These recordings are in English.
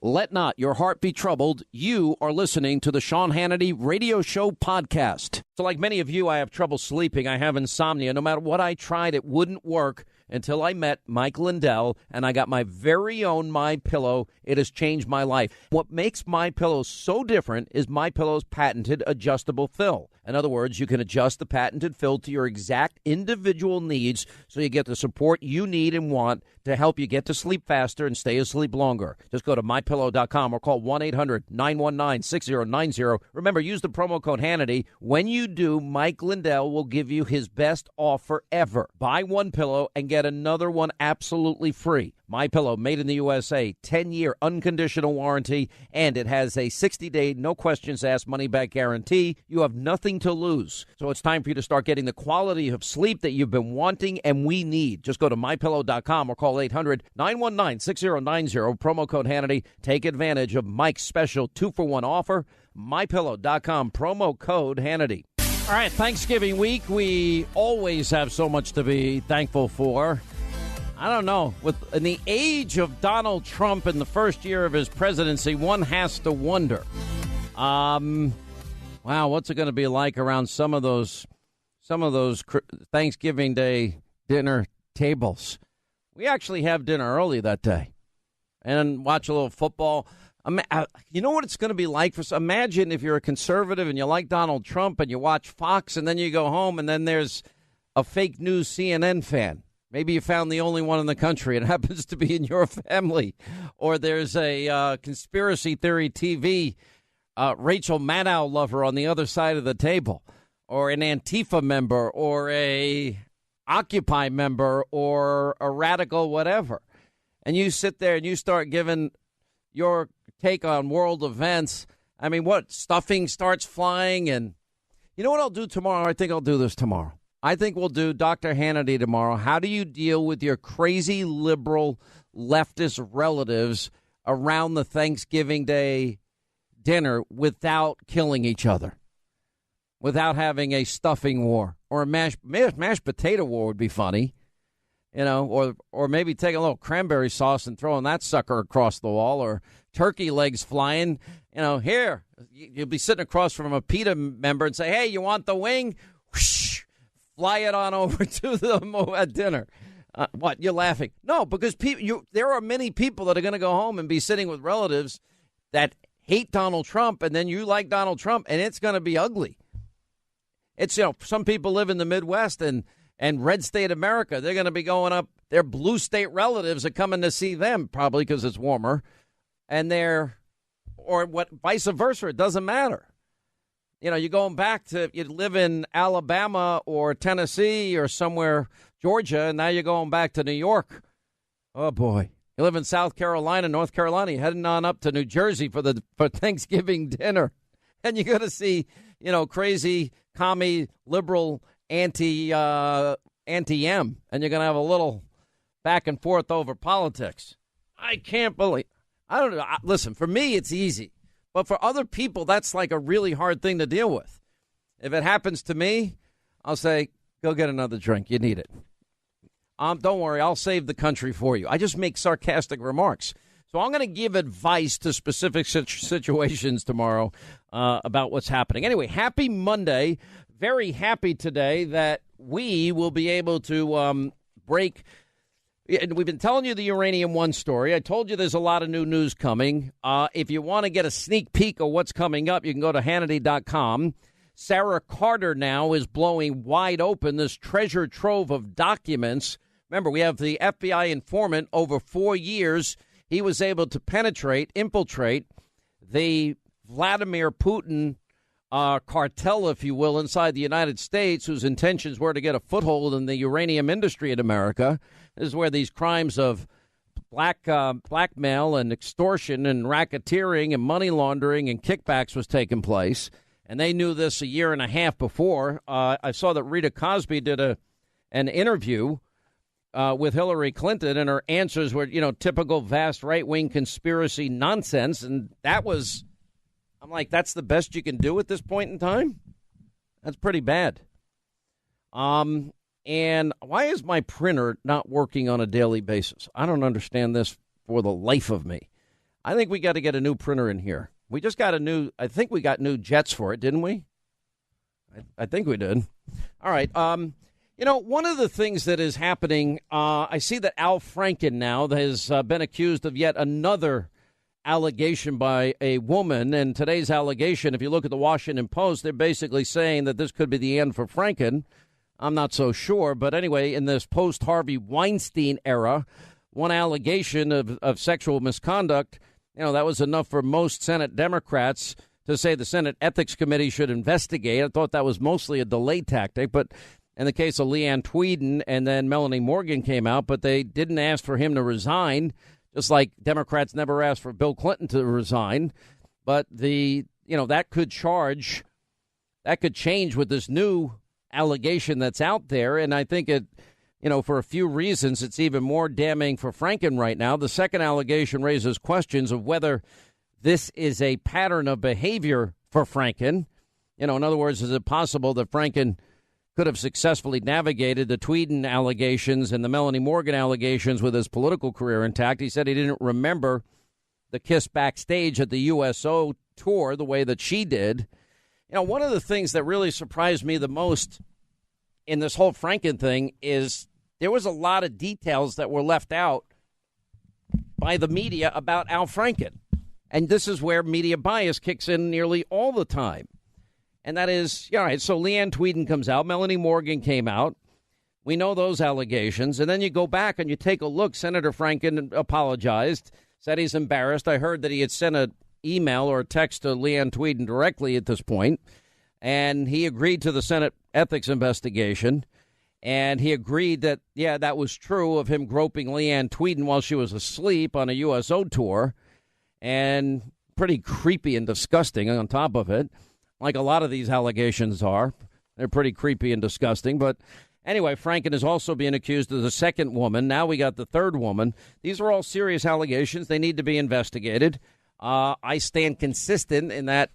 Let not your heart be troubled. You are listening to the Sean Hannity Radio Show podcast. So like many of you, I have trouble sleeping. I have insomnia. No matter what I tried, it wouldn't work until I met Mike Lindell and I got my very own MyPillow. It has changed my life. What makes MyPillow so different is MyPillow's patented adjustable fill. In other words, you can adjust the patented fill to your exact individual needs so you get the support you need and want to help you get to sleep faster and stay asleep longer. Just go to MyPillow.com or call 1-800-919-6090. Remember, use the promo code Hannity. When you do, Mike Lindell will give you his best offer ever. Buy one pillow and get another one absolutely free. MyPillow, made in the USA, 10-year unconditional warranty, and it has a 60-day, no-questions-asked money-back guarantee. You have nothing to lose. So it's time for you to start getting the quality of sleep that you've been wanting and we need. Just go to MyPillow.com or call 800-919-6090, promo code Hannity. Take advantage of Mike's special 2-for-1 offer. MyPillow.com, promo code Hannity. All right, Thanksgiving week, we always have so much to be thankful for. I don't know. In the age of Donald Trump in the first year of his presidency, one has to wonder. Wow, what's it going to be like around some of those Thanksgiving Day dinner tables? We actually have dinner early that day and watch a little football. You know what it's going to be like for? Imagine if you're a conservative and you like Donald Trump and you watch Fox and then you go home and then there's a fake news CNN fan. Maybe you found the only one in the country. It happens to be in your family. Or there's a conspiracy theory TV Rachel Maddow lover on the other side of the table. Or an Antifa member or a Occupy member or a radical whatever. And you sit there and you start giving your take on world events. I mean, what? Stuffing starts flying. And you know what I'll do tomorrow? I think I'll do this tomorrow. I think we'll do Dr. Hannity tomorrow. How do you deal with your crazy liberal leftist relatives around the Thanksgiving Day dinner without killing each other, without having a stuffing war or a mashed potato war would be funny, you know, or maybe take a little cranberry sauce and throwing that sucker across the wall, or turkey legs flying, you know, here. You'll be sitting across from a PETA member and say, hey, you want the wing? Whoosh. Fly it on over to them at dinner. What? You're laughing. No, because there are many people that are going to go home and be sitting with relatives that hate Donald Trump, and then you like Donald Trump, and it's going to be ugly. It's, you know, some people live in the Midwest and red state America. They're going to be going up. Their blue state relatives are coming to see them, probably because it's warmer. And vice versa. It doesn't matter. You know, you're going back to, you live in Alabama or Tennessee or somewhere, Georgia, and now you're going back to New York. Oh, boy. You live in South Carolina, North Carolina, you're heading on up to New Jersey for Thanksgiving dinner. And you're going to see, you know, crazy, commie, liberal, anti-M. And you're going to have a little back and forth over politics. I can't believe. I don't know. Listen, for me, it's easy. But for other people, that's like a really hard thing to deal with. If it happens to me, I'll say, go get another drink. You need it. Don't worry. I'll save the country for you. I just make sarcastic remarks. So I'm going to give advice to specific situations tomorrow about what's happening. Anyway, happy Monday. Very happy today that we will be able to break. And we've been telling you the Uranium One story. I told you there's a lot of new news coming. If you want to get a sneak peek of what's coming up, you can go to Hannity.com. Sarah Carter now is blowing wide open this treasure trove of documents. Remember, we have the FBI informant over 4 years. He was able to infiltrate the Vladimir Putin cartel, if you will, inside the United States, whose intentions were to get a foothold in the uranium industry in America. This is where these crimes of blackmail and extortion and racketeering and money laundering and kickbacks was taking place. And they knew this a year and a half before. I saw that Rita Cosby did an interview with Hillary Clinton, and her answers were, you know, typical vast right-wing conspiracy nonsense. And I'm like, that's the best you can do at this point in time? That's pretty bad. And why is my printer not working on a daily basis? I don't understand this for the life of me. I think we got to get a new printer in here. We just got I think we got new jets for it, didn't we? I think we did. All right. One of the things that is happening, I see that Al Franken now has been accused of yet another allegation by a woman. And today's allegation, if you look at the Washington Post, they're basically saying that this could be the end for Franken. I'm not so sure. But anyway, in this post-Harvey Weinstein era, one allegation of sexual misconduct, that was enough for most Senate Democrats to say the Senate Ethics Committee should investigate. I thought that was mostly a delay tactic. But in the case of Leanne Tweeden and then Melanie Morgan came out, but they didn't ask for him to resign, just like Democrats never asked for Bill Clinton to resign. But that could change with this new allegation that's out there. And I think it, for a few reasons, it's even more damning for Franken right now. The second allegation raises questions of whether this is a pattern of behavior for Franken. In other words, is it possible that Franken could have successfully navigated the Tweeden allegations and the Melanie Morgan allegations with his political career intact? He said he didn't remember the kiss backstage at the USO tour the way that she did. One of the things that really surprised me the most in this whole Franken thing is there was a lot of details that were left out by the media about Al Franken. And this is where media bias kicks in nearly all the time. And that is, all right, so Leanne Tweeden comes out. Melanie Morgan came out. We know those allegations. And then you go back and you take a look. Senator Franken apologized, said he's embarrassed. I heard that he had sent an email or a text to Leanne Tweeden directly at this point. And he agreed to the Senate ethics investigation. And he agreed that, yeah, that was true of him groping Leanne Tweeden while she was asleep on a USO tour. And pretty creepy and disgusting on top of it, like a lot of these allegations are. They're pretty creepy and disgusting. But anyway, Franken is also being accused of the second woman. Now we got the third woman. These are all serious allegations. They need to be investigated. I stand consistent in that,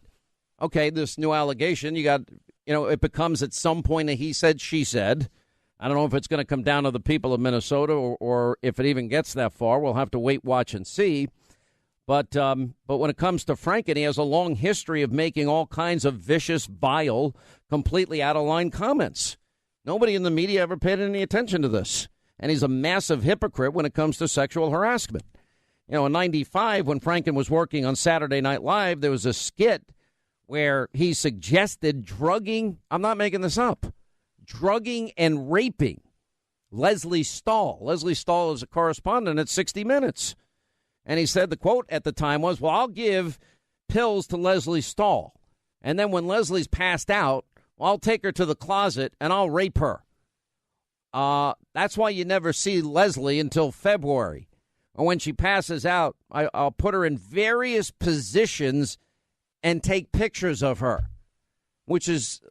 okay, this new allegation, it becomes at some point a he said, she said. I don't know if it's going to come down to the people of Minnesota or if it even gets that far. We'll have to wait, watch, and see. But when it comes to Franken, he has a long history of making all kinds of vicious, vile, completely out-of-line comments. Nobody in the media ever paid any attention to this. And he's a massive hypocrite when it comes to sexual harassment. In 95, when Franken was working on Saturday Night Live, there was a skit where he suggested drugging, I'm not making this up, drugging and raping Leslie Stahl. Leslie Stahl is a correspondent at 60 Minutes. And he said the quote at the time was, well, I'll give pills to Leslie Stahl. And then when Leslie's passed out, well, I'll take her to the closet and I'll rape her. That's why you never see Leslie until February. Or when she passes out, I'll put her in various positions and take pictures of her, which is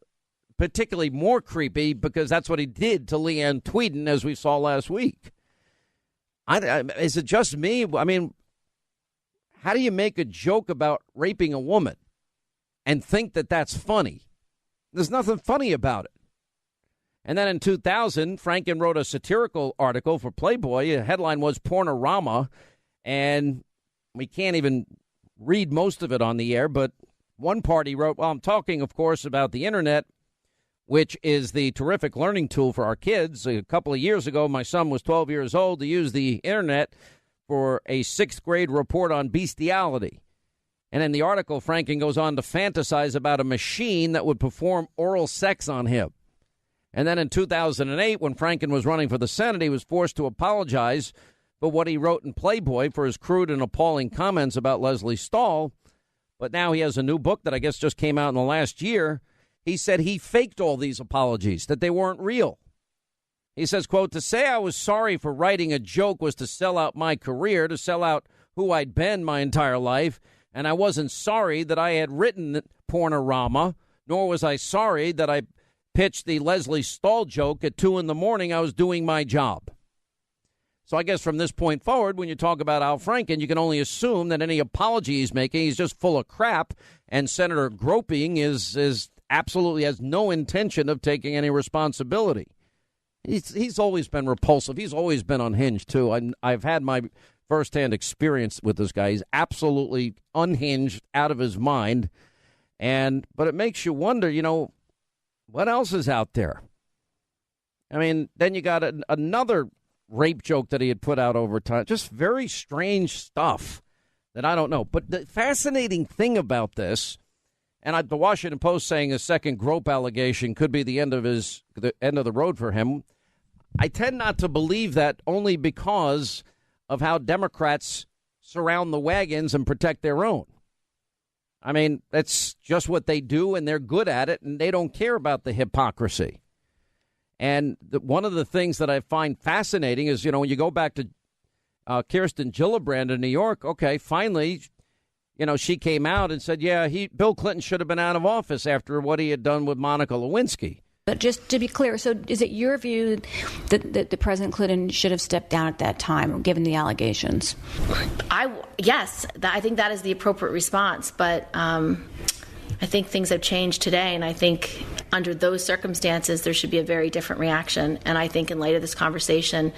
particularly more creepy because that's what he did to Leanne Tweeden, as we saw last week. Is it just me? I mean, how do you make a joke about raping a woman and think that that's funny? There's nothing funny about it. And then in 2000, Franken wrote a satirical article for Playboy. The headline was Pornorama, and we can't even read most of it on the air, but one part he wrote, well, I'm talking, of course, about the Internet, which is the terrific learning tool for our kids. A couple of years ago, my son was 12 years old to use the Internet for a 6th grade report on bestiality. And in the article, Franken goes on to fantasize about a machine that would perform oral sex on him. And then in 2008, when Franken was running for the Senate, he was forced to apologize for what he wrote in Playboy for his crude and appalling comments about Leslie Stahl. But now he has a new book that I guess just came out in the last year. He said he faked all these apologies, that they weren't real. He says, quote, to say I was sorry for writing a joke was to sell out my career, to sell out who I'd been my entire life. And I wasn't sorry that I had written Pornorama, nor was I sorry that I pitched the Leslie Stahl joke at 2 a.m. I was doing my job. So I guess from this point forward, when you talk about Al Franken, you can only assume that any apology he's making, he's just full of crap. And Senator Groping is absolutely has no intention of taking any responsibility. He's always been repulsive. He's always been unhinged, too. I've had my firsthand experience with this guy. He's absolutely unhinged, out of his mind. But it makes you wonder, what else is out there? I mean, then you got another rape joke that he had put out over time. Just very strange stuff that I don't know. But the fascinating thing about this, and the Washington Post saying a second grope allegation could be the end of the road for him. I tend not to believe that, only because of how Democrats surround the wagons and protect their own. I mean, that's just what they do, and they're good at it, and they don't care about the hypocrisy. And one of the things that I find fascinating is, when you go back to Kirsten Gillibrand in New York, okay, finally, she came out and said, Bill Clinton should have been out of office after what he had done with Monica Lewinsky. But just to be clear, so is it your view that President Clinton should have stepped down at that time, given the allegations? Yes, I think that is the appropriate response. But I think things have changed today, and I think under those circumstances, there should be a very different reaction. And I think in light of this conversation,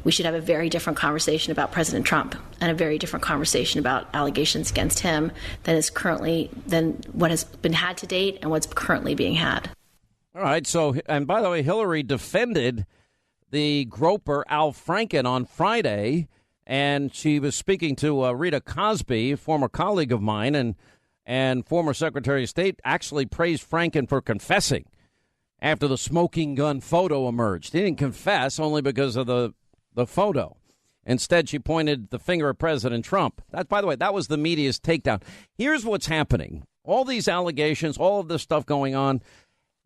we should have a very different conversation about President Trump and a very different conversation about allegations against him than what has been had to date and what's currently being had. All right. So, and by the way, Hillary defended the groper Al Franken on Friday, and she was speaking to Rita Cosby, a former colleague of mine, and former Secretary of State, actually praised Franken for confessing after the smoking gun photo emerged. He didn't confess only because of the photo. Instead, she pointed the finger at President Trump. That, by the way, that was the media's takedown. Here's what's happening. All these allegations, all of this stuff going on.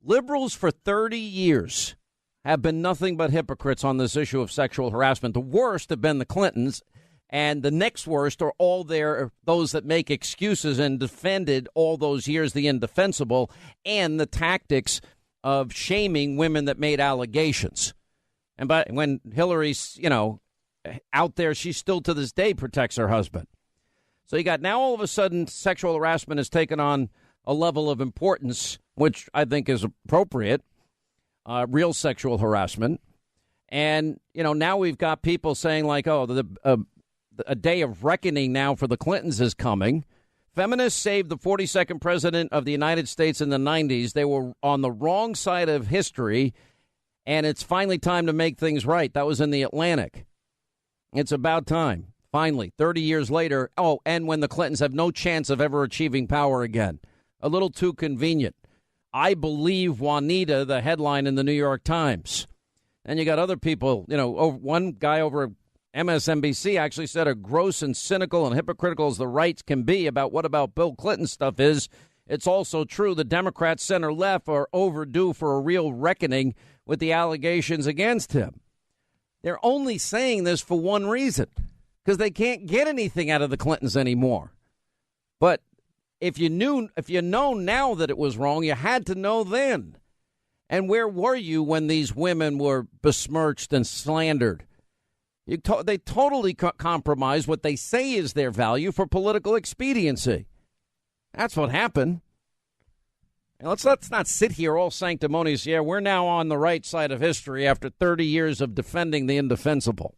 Liberals for 30 years have been nothing but hypocrites on this issue of sexual harassment. The worst have been the Clintons, and the next worst are those that make excuses and defended all those years the indefensible, and the tactics of shaming women that made allegations. And when Hillary's, out there, she still to this day protects her husband. So you got now all of a sudden sexual harassment has taken on a level of importance, which I think is appropriate, real sexual harassment. And, now we've got people saying like, a day of reckoning now for the Clintons is coming. Feminists saved the 42nd president of the United States in the 90s. They were on the wrong side of history, and it's finally time to make things right. That was in the Atlantic. It's about time, finally, 30 years later. Oh, and when the Clintons have no chance of ever achieving power again. A little too convenient. I believe Juanita, the headline in the New York Times. And you got other people, one guy over MSNBC actually said a gross and cynical and hypocritical as the right can be about what about Bill Clinton stuff is. It's also true the Democrats center left are overdue for a real reckoning with the allegations against him. They're only saying this for one reason, because they can't get anything out of the Clintons anymore. But if you know now that it was wrong, you had to know then. And where were you when these women were besmirched and slandered? They totally compromised what they say is their value for political expediency. That's what happened. And let's not sit here all sanctimonious. Yeah, we're now on the right side of history after 30 years of defending the indefensible.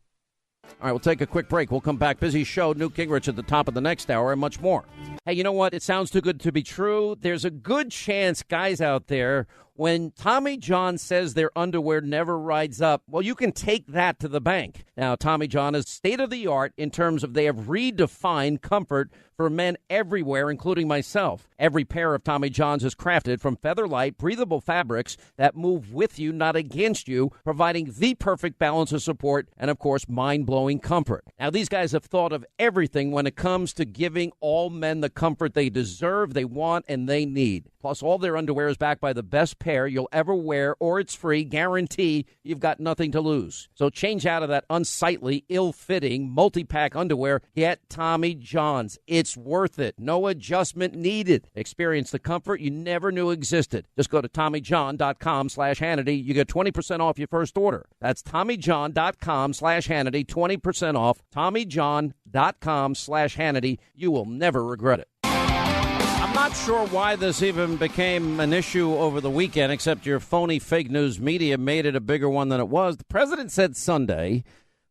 All right, we'll take a quick break. We'll come back. Busy show. Newt Gingrich at the top of the next hour and much more. Hey, you know what? It sounds too good to be true. There's a good chance, guys out there, when Tommy John says their underwear never rides up, well, you can take that to the bank. Now, Tommy John is state-of-the-art in terms of they have redefined comfort for men everywhere, including myself. Every pair of Tommy Johns is crafted from feather-light, breathable fabrics that move with you, not against you, providing the perfect balance of support and, of course, mind-blowing comfort. Now, these guys have thought of everything when it comes to giving all men the comfort they deserve, they want, and they need. Plus, all their underwear is backed by the best pair you'll ever wear, or it's free. Guarantee you've got nothing to lose. So change out of that unsightly, ill-fitting, multi-pack underwear. Get Tommy John's. It's worth it. No adjustment needed. Experience the comfort you never knew existed. Just go to TommyJohn.com/Hannity. You get 20% off your first order. That's TommyJohn.com/Hannity. 20% off. TommyJohn.com/Hannity. You will never regret it. I'm not sure why this even became an issue over the weekend, except your phony fake news media made it a bigger one than it was. The president said Sunday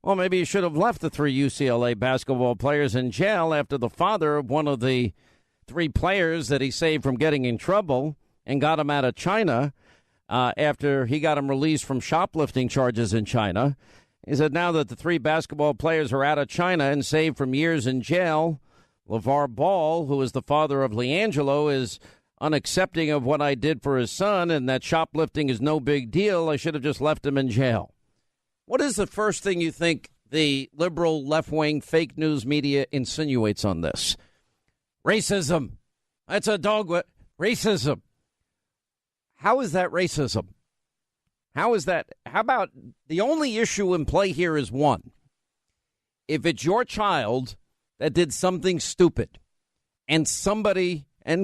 Well, maybe you should have left the 3 UCLA basketball players in jail after the father of one of the 3 players that he saved from getting in trouble and got him out of China after he got him released from shoplifting charges in China. He said now that the 3 basketball players are out of China and saved from years in jail, LeVar Ball, who is the father of LiAngelo, is unaccepting of what I did for his son and that shoplifting is no big deal. I should have just left him in jail. What is the first thing you think the liberal left-wing fake news media insinuates on this? Racism. That's a dog. Racism. How is that racism? How is that? How about the only issue in play here is one. If it's your child that did something stupid and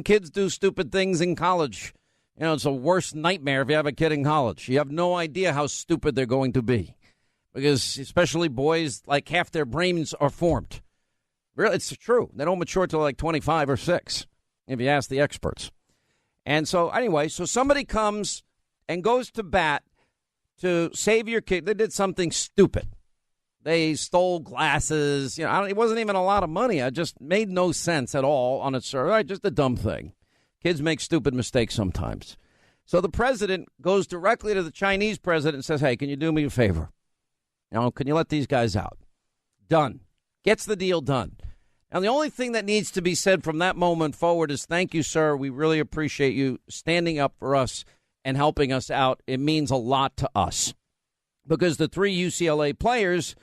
kids do stupid things in college, it's a worst nightmare if you have a kid in college. You have no idea how stupid they're going to be because especially boys, like half their brains are formed. Really, it's true. They don't mature till like 25 or 6, if you ask the experts. And so anyway, so somebody comes and goes to bat to save your kid. They did something stupid. They stole glasses. It wasn't even a lot of money. It just made no sense at all on its survey. Just a dumb thing. Kids make stupid mistakes sometimes. So the president goes directly to the Chinese president and says, hey, can you do me a favor? Can you let these guys out? Done. Gets the deal done. Now, the only thing that needs to be said from that moment forward is thank you, sir. We really appreciate you standing up for us and helping us out. It means a lot to us because the 3 UCLA players,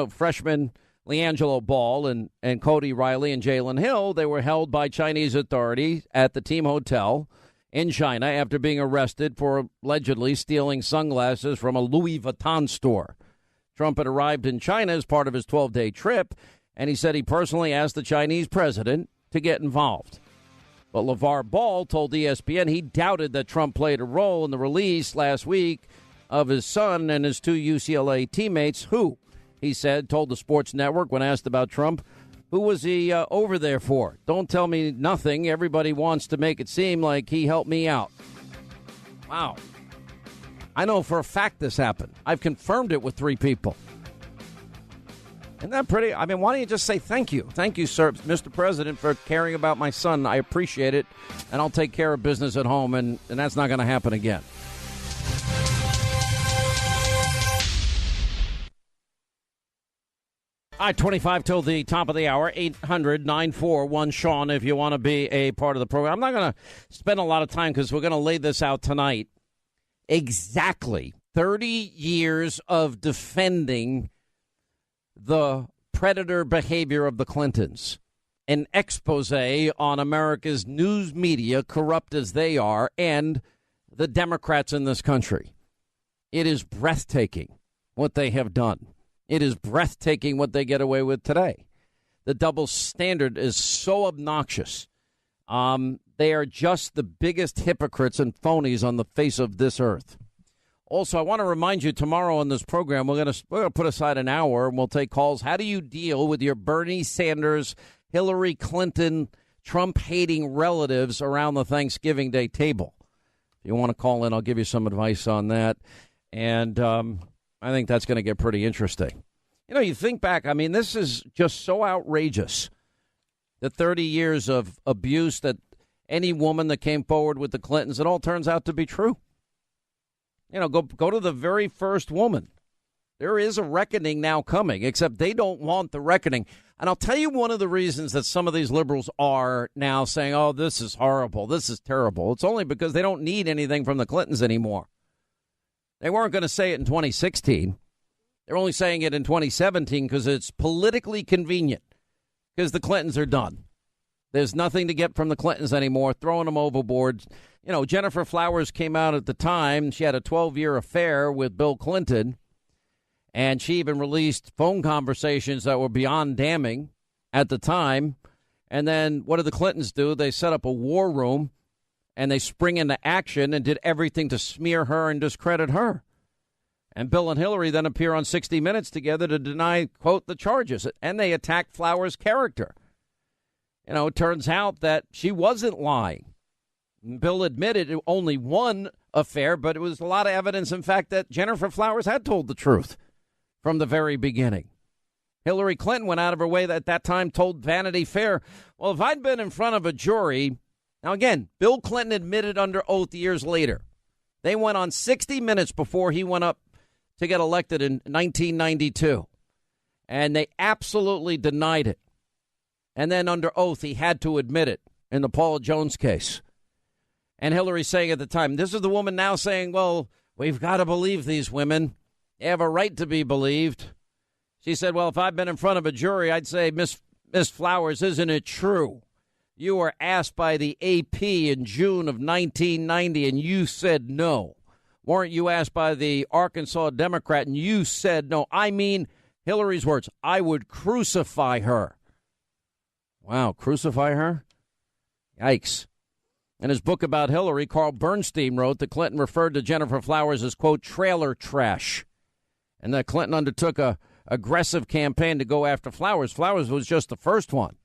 freshman LiAngelo Ball and Cody Riley and Jalen Hill, they were held by Chinese authorities at the team hotel in China after being arrested for allegedly stealing sunglasses from a Louis Vuitton store. Trump had arrived in China as part of his 12-day trip, and he said he personally asked the Chinese president to get involved. But LeVar Ball told ESPN he doubted that Trump played a role in the release last week of his son and his 2 UCLA teammates, who, he said, told the Sports Network when asked about Trump, who was he over there for? Don't tell me nothing. Everybody wants to make it seem like he helped me out. Wow. I know for a fact this happened. I've confirmed it with 3 people. Isn't that pretty? I mean, why don't you just say thank you? Thank you, sir, Mr. President, for caring about my son. I appreciate it, and I'll take care of business at home, and that's not going to happen again. All right, 25 till the top of the hour, 800-941-SEAN if you want to be a part of the program. I'm not going to spend a lot of time because we're going to lay this out tonight. Exactly 30 years of defending the predator behavior of the Clintons. An expose on America's news media, corrupt as they are, and the Democrats in this country. It is breathtaking what they have done. It is breathtaking what they get away with today. The double standard is so obnoxious. They are just the biggest hypocrites and phonies on the face of this earth. Also, I want to remind you tomorrow on this program, we're going to put aside an hour and we'll take calls. How do you deal with your Bernie Sanders, Hillary Clinton, Trump-hating relatives around the Thanksgiving Day table? If you want to call in, I'll give you some advice on that. And I think that's going to get pretty interesting. You think back, I mean, this is just so outrageous. The 30 years of abuse that any woman that came forward with the Clintons, it all turns out to be true. Go to the very first woman. There is a reckoning now coming, except they don't want the reckoning. And I'll tell you one of the reasons that some of these liberals are now saying, oh, this is horrible, this is terrible. It's only because they don't need anything from the Clintons anymore. They weren't going to say it in 2016. They're only saying it in 2017 because it's politically convenient, because the Clintons are done. There's nothing to get from the Clintons anymore, throwing them overboard. Jennifer Flowers came out at the time. She had a 12-year affair with Bill Clinton, and she even released phone conversations that were beyond damning at the time. And then what did the Clintons do? They set up a war room, and they spring into action and did everything to smear her and discredit her. And Bill and Hillary then appear on 60 Minutes together to deny, quote, the charges. And they attacked Flowers' character. It turns out that she wasn't lying. Bill admitted only one affair, but it was a lot of evidence, in fact, that Jennifer Flowers had told the truth. from the very beginning. Hillary Clinton went out of her way at that time, told Vanity Fair, well, if I'd been in front of a jury. Now, again, Bill Clinton admitted under oath years later. They went on 60 Minutes before he went up to get elected in 1992. And they absolutely denied it. And then under oath, he had to admit it in the Paula Jones case. And Hillary saying at the time, this is the woman now saying, well, we've got to believe these women. They have a right to be believed. She said, well, if I'd been in front of a jury, I'd say, Miss Flowers, isn't it true? You were asked by the AP in June of 1990, and you said no. Weren't you asked by the Arkansas Democrat, and you said no? I mean, Hillary's words, I would crucify her. Wow, crucify her? Yikes. In his book about Hillary, Carl Bernstein wrote that Clinton referred to Jennifer Flowers as, quote, trailer trash, and that Clinton undertook a aggressive campaign to go after Flowers. Flowers was just the first one.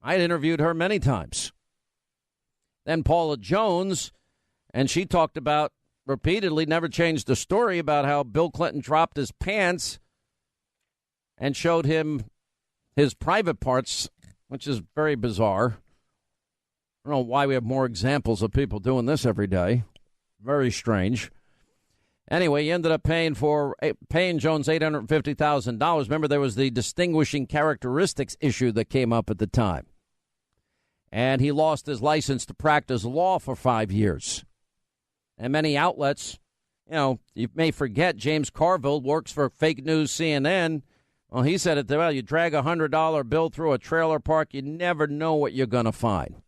I'd interviewed her many times. Then Paula Jones, and she talked about repeatedly, never changed the story about how Bill Clinton dropped his pants and showed him his private parts, which is very bizarre. I don't know why we have more examples of people doing this every day. Very strange. Anyway, he ended up paying Jones $850,000. Remember, there was the distinguishing characteristics issue that came up at the time. And he lost his license to practice law for 5 years. And many outlets, you may forget, James Carville works for fake news CNN. Well, he said it, well, you drag a $100 bill through a trailer park, you never know what you're going to find.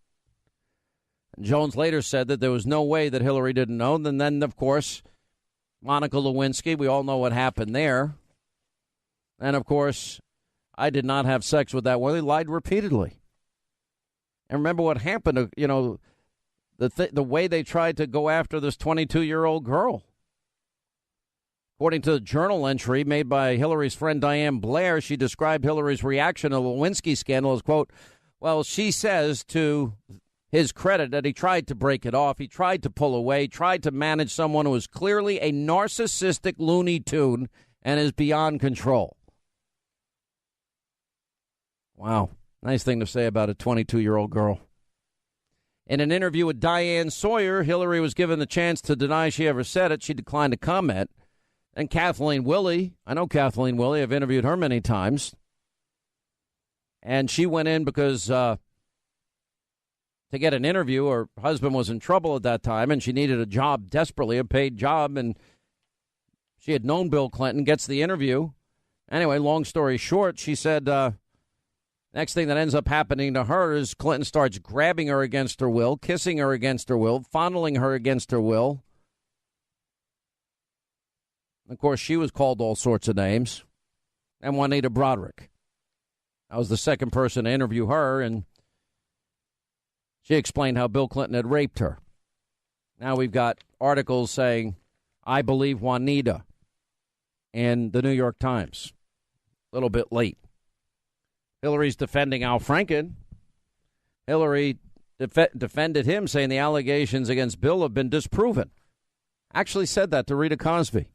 And Jones later said that there was no way that Hillary didn't know. And then, of course, Monica Lewinsky, we all know what happened there. And, of course, I did not have sex with that woman. He lied repeatedly. And remember what happened, the way they tried to go after this 22-year-old girl. According to the journal entry made by Hillary's friend Diane Blair, she described Hillary's reaction to the Lewinsky scandal as, quote, well, she says to his credit that he tried to break it off. He tried to pull away, tried to manage someone who is clearly a narcissistic Looney Tune and is beyond control. Wow. Nice thing to say about a 22-year-old girl. In an interview with Diane Sawyer, Hillary was given the chance to deny she ever said it. She declined to comment. And Kathleen Willey, I know Kathleen Willey. I've interviewed her many times. And she went in because to get an interview, her husband was in trouble at that time, and she needed a job desperately, a paid job. And she had known Bill Clinton, gets the interview. Anyway, long story short, she said next thing that ends up happening to her is Clinton starts grabbing her against her will, kissing her against her will, fondling her against her will. Of course, she was called all sorts of names. And Juanita Broderick. I was the second person to interview her, and she explained how Bill Clinton had raped her. Now we've got articles saying, I believe Juanita, in the New York Times. A little bit late. Hillary's defending Al Franken. Hillary defended him, saying the allegations against Bill have been disproven. Actually said that to Rita Cosby.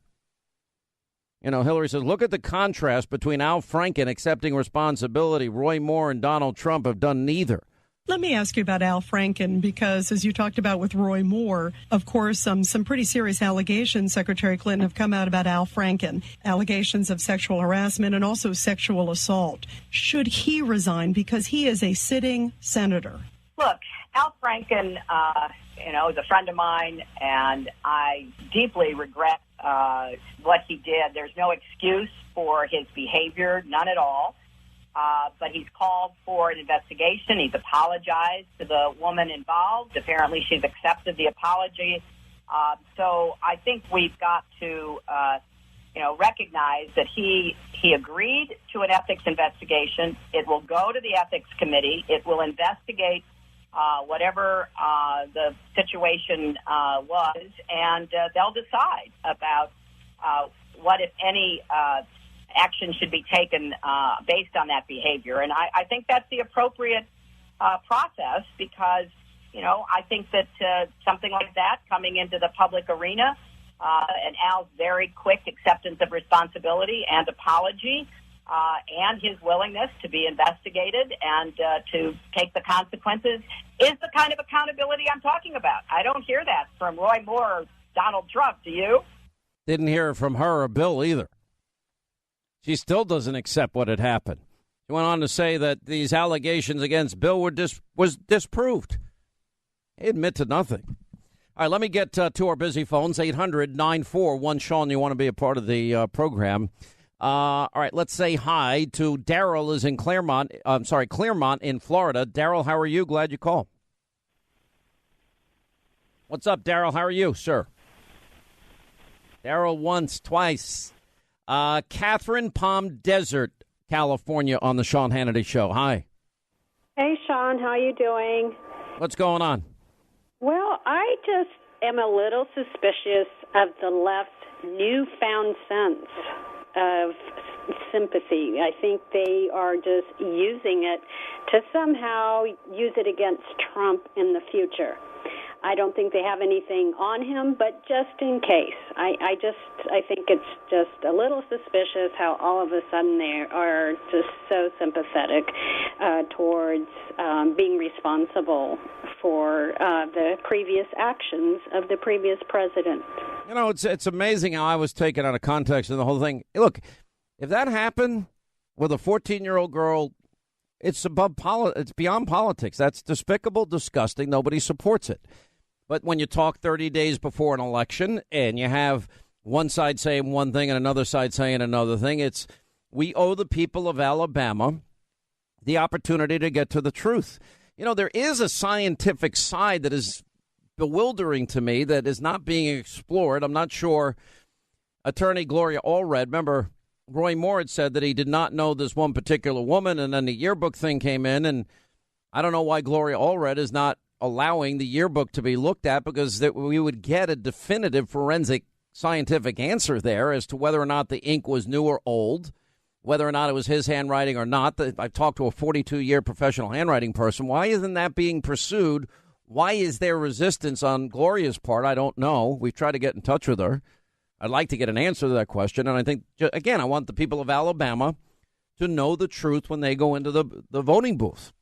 Hillary says, look at the contrast between Al Franken accepting responsibility. Roy Moore and Donald Trump have done neither. Let me ask you about Al Franken, because as you talked about with Roy Moore, of course, some pretty serious allegations, Secretary Clinton, have come out about Al Franken, allegations of sexual harassment and also sexual assault. Should he resign because he is a sitting senator? Look, Al Franken, is a friend of mine, and I deeply regret what he did. There's no excuse for his behavior, none at all. But he's called for an investigation. He's apologized to the woman involved. Apparently, she's accepted the apology. So I think we've got to, recognize that he agreed to an ethics investigation. It will go to the ethics committee. It will investigate whatever the situation was, and they'll decide about what, if any, action should be taken based on that behavior. And I think that's the appropriate process because, I think that something like that coming into the public arena and Al's very quick acceptance of responsibility and apology, and his willingness to be investigated and to take the consequences is the kind of accountability I'm talking about. I don't hear that from Roy Moore or Donald Trump. Do you? Didn't hear it from her or Bill either. She still doesn't accept what had happened. She went on to say that these allegations against Bill was disproved. He admit to nothing. All right, let me get to our busy phones, 800-941-SEAN. You want to be a part of the program. All right, let's say hi to Daryl is in Claremont in Florida. Daryl, how are you? Glad you called. What's up, Daryl? How are you, sir? Daryl once, twice. Catherine, Palm Desert, California on the Sean Hannity Show. Hi. Hey, Sean. How are you doing? What's going on? Well, I just am a little suspicious of the left's newfound sense of sympathy. I think they are just using it to somehow use it against Trump in the future. I don't think they have anything on him, but just in case. I think it's just a little suspicious how all of a sudden they are just so sympathetic towards being responsible for the previous actions of the previous president. You know, it's amazing how I was taken out of context in the whole thing. Look, if that happened with a 14-year-old girl, it's beyond politics. That's despicable, disgusting. Nobody supports it. But when you talk 30 days before an election and you have one side saying one thing and another side saying another thing, we owe the people of Alabama the opportunity to get to the truth. You know, there is a scientific side that is bewildering to me that is not being explored. I'm not sure. Attorney Gloria Allred, remember, Roy Moore had said that he did not know this one particular woman, and then the yearbook thing came in, and I don't know why Gloria Allred is not allowing the yearbook to be looked at, because we would get a definitive forensic scientific answer there as to whether or not the ink was new or old, whether or not it was his handwriting or not. I've talked to a 42-year professional handwriting person. Why isn't that being pursued? Why is there resistance on Gloria's part? I don't know. We've tried to get in touch with her. I'd like to get an answer to that question. And I think, again, I want the people of Alabama to know the truth when they go into the voting booth.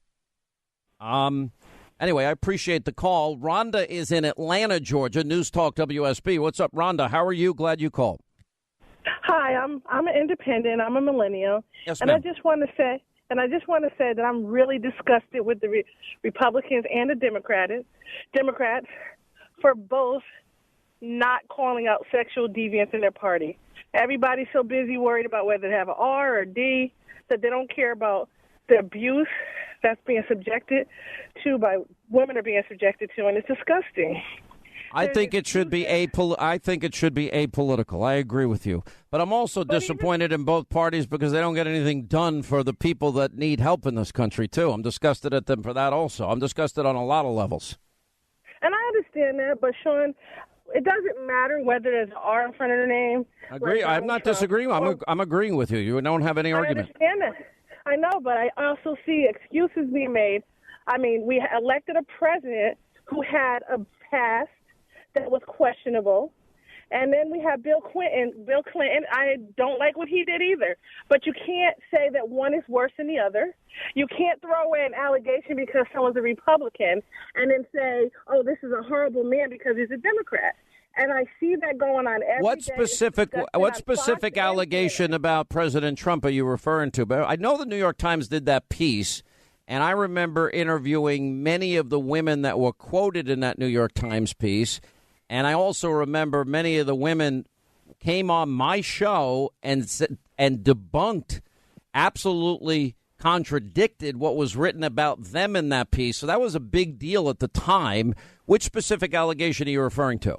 Anyway, I appreciate the call. Rhonda is in Atlanta, Georgia. News Talk WSB. What's up, Rhonda? How are you? Glad you called. Hi, I'm an independent. I'm a millennial. Yes, and ma'am. I just want to say that I'm really disgusted with the Republicans and the Democrats for both not calling out sexual deviance in their party. Everybody's so busy worried about whether they have an R or D that they don't care about the abuse that's being subjected to by women are being subjected to, and it's disgusting. I think it should be apolitical. I agree with you. But I'm also disappointed in both parties because they don't get anything done for the people that need help in this country, too. I'm disgusted at them for that also. I'm disgusted on a lot of levels. And I understand that, but Sean, it doesn't matter whether there's an R in front of the name. Agree. I'm not disagreeing. I'm agreeing with you. You don't have any argument. I understand that. I know, but I also see excuses being made. I mean, we elected a president who had a past that was questionable. And then we have Bill Clinton. Bill Clinton, I don't like what he did either. But you can't say that one is worse than the other. You can't throw away an allegation because someone's a Republican and then say, oh, this is a horrible man because he's a Democrat. And I see that going on every day. What specific allegation about President Trump are you referring to? But I know the New York Times did that piece, and I remember interviewing many of the women that were quoted in that New York Times piece. And I also remember many of the women came on my show and debunked, absolutely contradicted what was written about them in that piece. So that was a big deal at the time. Which specific allegation are you referring to?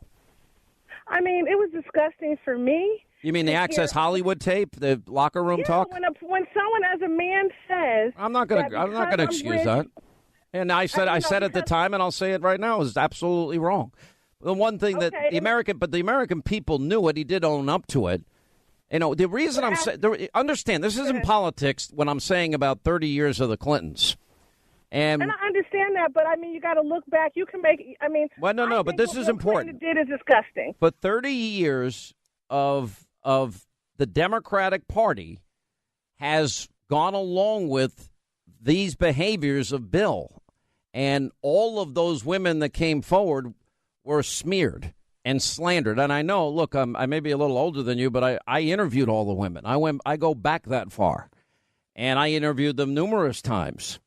I mean, it was disgusting for me. You mean the Access Hollywood tape, the locker room talk? When someone as a man says, I'm not going to excuse that. And I said at the time, and I'll say it right now, is absolutely wrong. The one thing that the American people knew it. He did own up to it. You know, the reason I'm saying, understand, this isn't politics when I'm saying about 30 years of the Clintons. And I understand understand that, but I mean, you got to look back. You can make. I mean, well, no, but this is important. What Clinton did is disgusting. But 30 years of the Democratic Party has gone along with these behaviors of Bill, and all of those women that came forward were smeared and slandered. And I know, look, I may be a little older than you, but I interviewed all the women. I go back that far, and I interviewed them numerous times.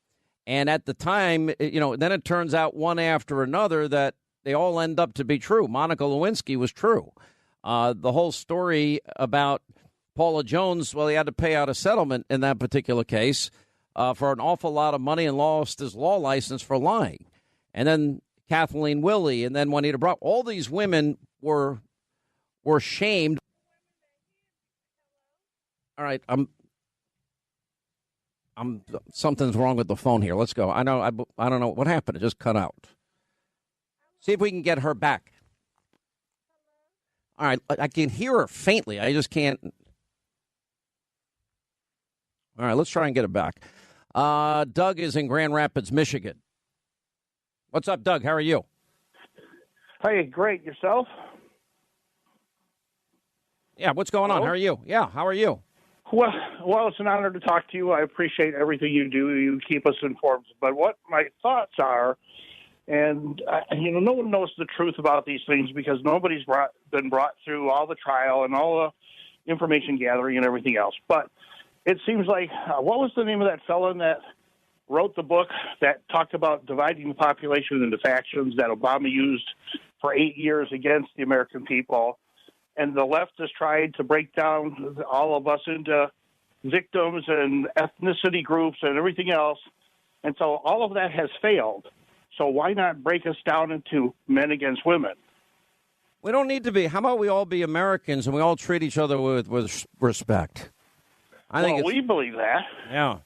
And at the time, then it turns out one after another that they all end up to be true. Monica Lewinsky was true. The whole story about Paula Jones, well, he had to pay out a settlement in that particular case for an awful lot of money and lost his law license for lying. And then Kathleen Willey, and then Juanita Brown. All these women were shamed. All right, something's wrong with the phone here. Let's go. I don't know what happened. It just cut out. See if we can get her back. All right, I can hear her faintly. I just can't. All right, let's try and get it back. Doug is in Grand Rapids, Michigan. What's up, Doug? How are you? Hey, great. Yourself? Yeah, what's going on? How are you? Yeah, how are you? Well, it's an honor to talk to you. I appreciate everything you do. You keep us informed. But what my thoughts are, and no one knows the truth about these things because nobody's been brought through all the trial and all the information gathering and everything else. But it seems like, what was the name of that fellow that wrote the book that talked about dividing the population into factions that Obama used for 8 years against the American people? And the left has tried to break down all of us into victims and ethnicity groups and everything else. And so all of that has failed. So why not break us down into men against women? We don't need to be. How about we all be Americans and we all treat each other with respect? I think we believe that. Yeah.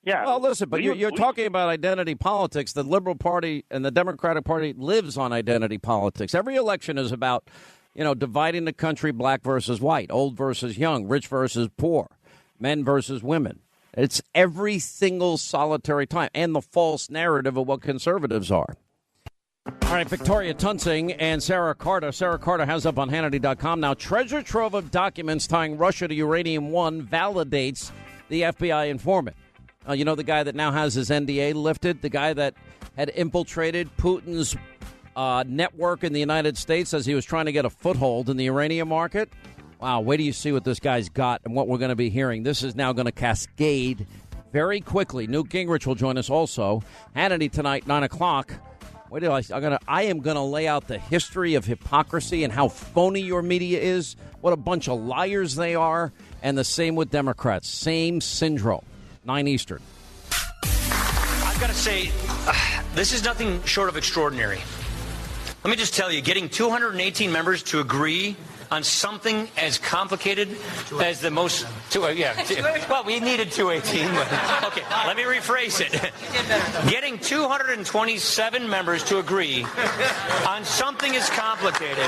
Yeah. Well, listen, but you're talking about identity politics. The Liberal Party and the Democratic Party lives on identity politics. Every election is about dividing the country, black versus white, old versus young, rich versus poor, men versus women. It's every single solitary time, and the false narrative of what conservatives are. All right, Victoria Tunsing and Sarah Carter. Sarah Carter has up on Hannity.com now. Treasure trove of documents tying Russia to Uranium One validates the FBI informant. The guy that now has his NDA lifted, the guy that had infiltrated Putin's network in the United States as he was trying to get a foothold in the uranium market. Wow, wait till you see what this guy's got and what we're going to be hearing. This is now going to cascade very quickly. Newt Gingrich will join us also. Hannity tonight, 9 o'clock. Wait till I am going to lay out the history of hypocrisy and how phony your media is, what a bunch of liars they are, and the same with Democrats. Same syndrome. 9 Eastern. I've got to say, this is nothing short of extraordinary. Let me just tell you, getting 218 members to agree on something as complicated as the most... well, we needed 218. But, okay, let me rephrase it. Getting 227 members to agree on something as complicated...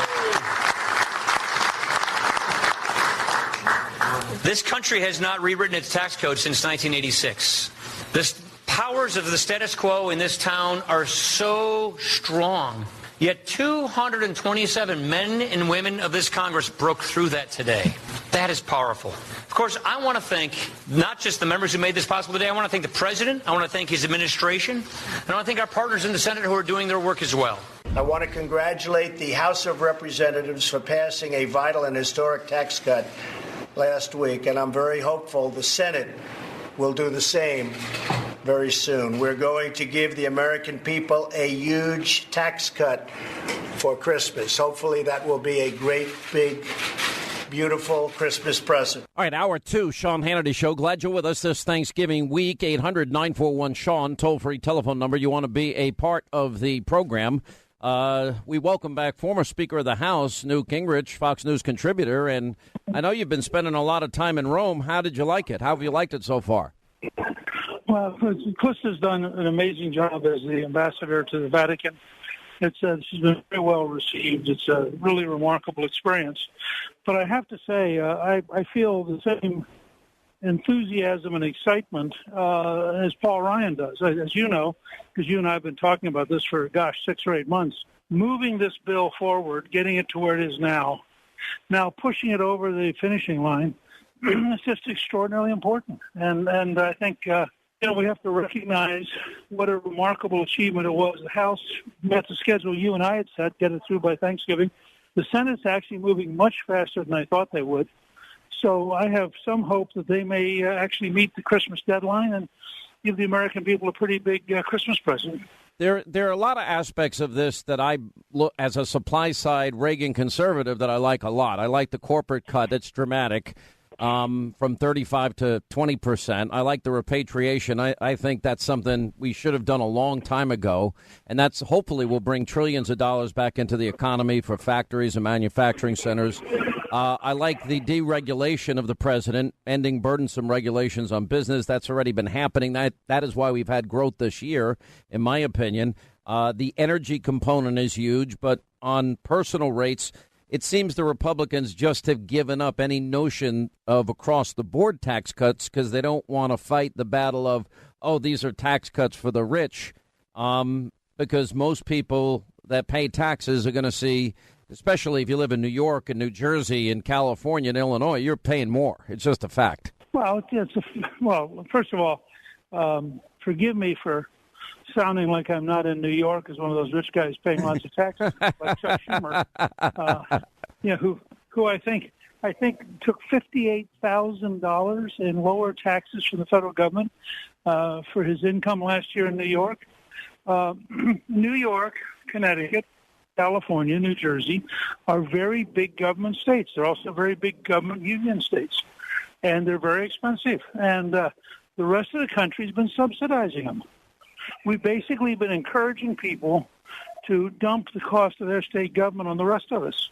This country has not rewritten its tax code since 1986. The powers of the status quo in this town are so strong. Yet 227 men and women of this Congress broke through that today. That is powerful. Of course, I want to thank not just the members who made this possible today. I want to thank the president. I want to thank his administration. And I want to thank our partners in the Senate who are doing their work as well. I want to congratulate the House of Representatives for passing a vital and historic tax cut last week. And I'm very hopeful the Senate will do the same very soon. We're going to give the American people a huge tax cut for Christmas. Hopefully that will be a great, big, beautiful Christmas present. All right, hour 2, Sean Hannity Show. Glad you're with us this Thanksgiving week. 800-941-SEAN, toll-free telephone number. You want to be a part of the program. We welcome back former Speaker of the House, Newt Gingrich, Fox News contributor. And I know you've been spending a lot of time in Rome. How did you like it? How have you liked it so far? Well, Chris has done an amazing job as the ambassador to the Vatican. She's been very well received. It's a really remarkable experience. But I have to say, I feel the same enthusiasm and excitement as Paul Ryan does. As you know, because you and I have been talking about this for, 6 or 8 months, moving this bill forward, getting it to where it is now pushing it over the finishing line, it's just extraordinarily important. And I think, we have to recognize what a remarkable achievement it was. The House met the schedule you and I had set, get it through by Thanksgiving. The Senate's actually moving much faster than I thought they would. So I have some hope that they may actually meet the Christmas deadline and give the American people a pretty big Christmas present. There are a lot of aspects of this that I look as a supply side Reagan conservative that I like a lot. I like the corporate cut. It's dramatic. From 35 to 20%. I like the repatriation. I think that's something we should have done a long time ago, and that's hopefully will bring trillions of dollars back into the economy for factories and manufacturing centers. I like the deregulation of the president, ending burdensome regulations on business. That's already been happening. That is why we've had growth this year, in my opinion. The energy component is huge, but on personal rates, it seems the Republicans just have given up any notion of across-the-board tax cuts because they don't want to fight the battle of, these are tax cuts for the rich, because most people that pay taxes are going to see, especially if you live in New York and New Jersey and California and Illinois, you're paying more. It's just a fact. Well, first of all, forgive me for sounding like I'm not in New York as one of those rich guys paying lots of taxes, like Chuck Schumer, who I think took $58,000 in lower taxes from the federal government for his income last year in New York. New York, Connecticut, California, New Jersey are very big government states. They're also very big government union states, and they're very expensive. And the rest of the country has been subsidizing them. We've basically been encouraging people to dump the cost of their state government on the rest of us.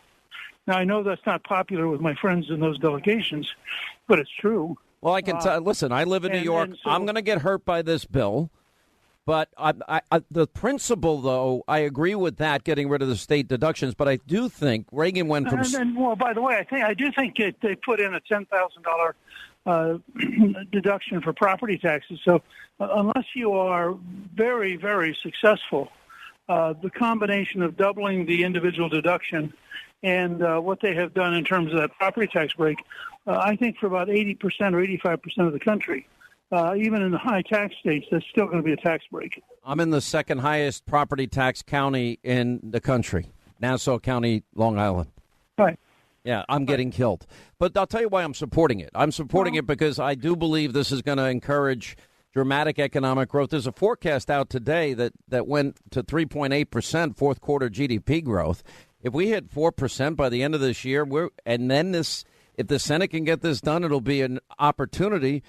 Now, I know that's not popular with my friends in those delegations, but it's true. Well, I can tell. Listen, I live in New York. So, I'm going to get hurt by this bill. But the principle, though, I agree with that, getting rid of the state deductions. But I do think Reagan went from. Well, by the way, I do think they put in a $10,000 deduction for property taxes. So unless you are very, very successful, the combination of doubling the individual deduction and what they have done in terms of that property tax break, I think for about 80% or 85% of the country, even in the high tax states, there's still going to be a tax break. I'm in the second highest property tax county in the country, Nassau County, Long Island. Right. Yeah, I'm getting killed. But I'll tell you why I'm supporting it. I'm supporting it because I do believe this is going to encourage dramatic economic growth. There's a forecast out today that went to 3.8% fourth quarter GDP growth. If we hit 4% by the end of this year, if the Senate can get this done, it'll be an opportunity.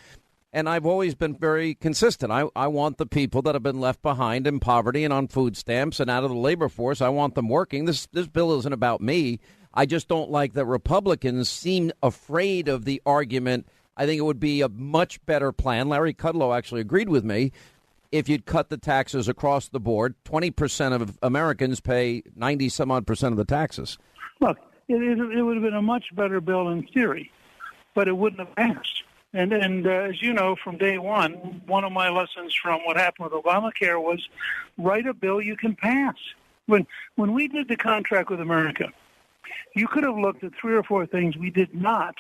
And I've always been very consistent. I want the people that have been left behind in poverty and on food stamps and out of the labor force, I want them working. This bill isn't about me. I just don't like that Republicans seem afraid of the argument. I think it would be a much better plan. Larry Kudlow actually agreed with me. If you'd cut the taxes across the board, 20% of Americans pay 90-some-odd% of the taxes. Look, it would have been a much better bill in theory, but it wouldn't have passed. And as you know, from day one of my lessons from what happened with Obamacare was write a bill you can pass. When we did the contract with America, you could have looked at 3 or 4 things we did not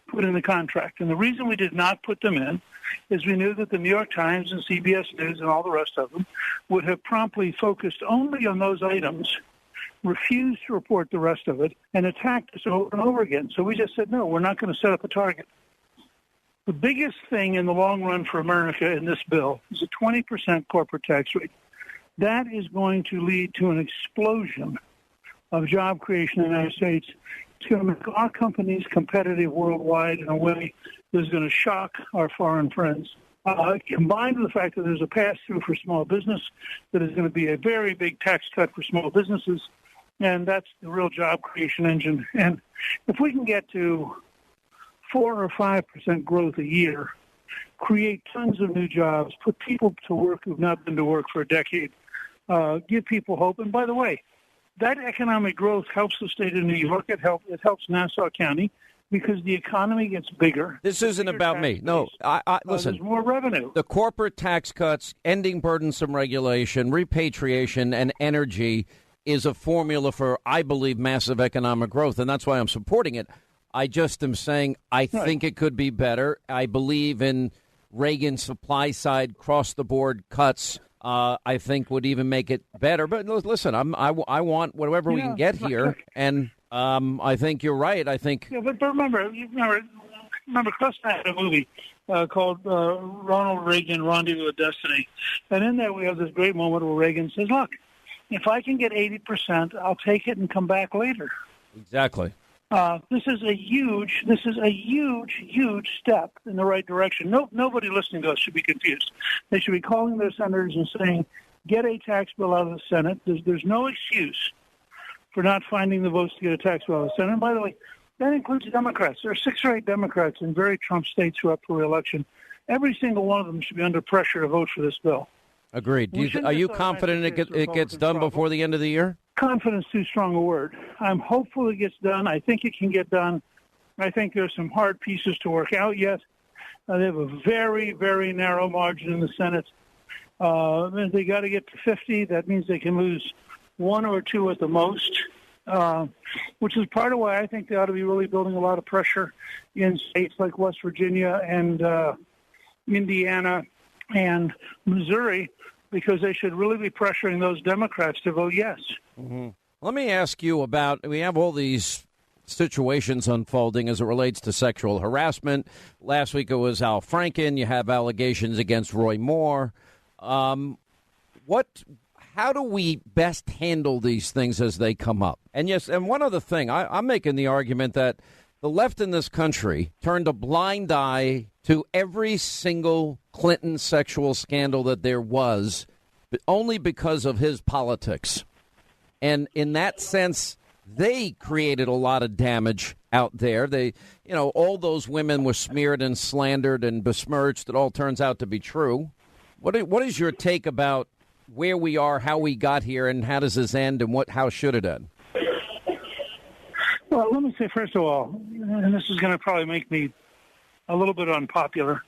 put in the contract. And the reason we did not put them in is we knew that the New York Times and CBS News and all the rest of them would have promptly focused only on those items, refused to report the rest of it, and attacked us over and over again. So we just said, no, we're not going to set up a target. The biggest thing in the long run for America in this bill is a 20% corporate tax rate. That is going to lead to an explosion of job creation in the United States. It's going to make our companies competitive worldwide in a way that's going to shock our foreign friends. Combined with the fact that there's a pass-through for small business, that is going to be a very big tax cut for small businesses, and that's the real job creation engine. And if we can get to 4 or 5% growth a year, create tons of new jobs, put people to work who've not been to work for a decade, give people hope. And by the way, that economic growth helps the state of New York. It helps Nassau County. because the economy gets bigger. This isn't about me. No, listen. There's more revenue. The corporate tax cuts, ending burdensome regulation, repatriation, and energy is a formula for, I believe, massive economic growth, and that's why I'm supporting it. I just am saying I think it could be better. I believe in Reagan's supply-side, cross-the-board cuts. I think would even make it better. But listen, I want whatever we can get here, and I think you're right. I think. Yeah, but remember, Chris had a movie called Ronald Reagan, Rendezvous with Destiny, and in there we have this great moment where Reagan says, "Look, if I can get 80%, I'll take it and come back later." Exactly. This is a huge step in the right direction. Nobody listening to us should be confused. They should be calling their senators and saying, get a tax bill out of the Senate. There's no excuse for not finding the votes to get a tax bill out of the Senate. And by the way, that includes Democrats. There are 6 or 8 Democrats in very Trump states who are up for re-election. Every single one of them should be under pressure to vote for this bill. Agreed. Are you confident it gets done before the end of the year? Confidence too strong a word. I'm hopeful it gets done. I think it can get done. I think there's some hard pieces to work out yet. They have a very, very narrow margin in the Senate. They got to get to 50. That means they can lose 1 or 2 at the most, which is part of why I think they ought to be really building a lot of pressure in states like West Virginia and Indiana and Missouri, because they should really be pressuring those Democrats to vote yes. Mm-hmm. Let me ask you about, we have all these situations unfolding as it relates to sexual harassment. Last week it was Al Franken. You have allegations against Roy Moore. How do we best handle these things as they come up? And yes, and one other thing, I'm making the argument that the left in this country turned a blind eye to every single Clinton sexual scandal that there was, but only because of his politics. And in that sense, they created a lot of damage out there. They, all those women were smeared and slandered and besmirched. It all turns out to be true. What is your take about where we are, how we got here, and how does this end, and how should it end? Well, let me say, first of all, and this is going to probably make me a little bit unpopular,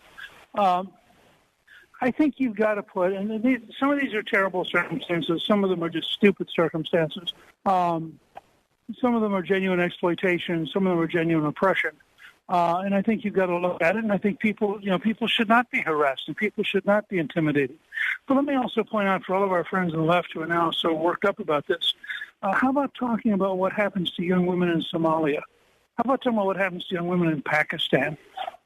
I think you've got to put, and some of these are terrible circumstances. Some of them are just stupid circumstances. Some of them are genuine exploitation. Some of them are genuine oppression. And I think you've got to look at it. And I think people should not be harassed and people should not be intimidated. But let me also point out for all of our friends on the left who are now so worked up about this, how about talking about what happens to young women in Somalia? How about talking about what happens to young women in Pakistan?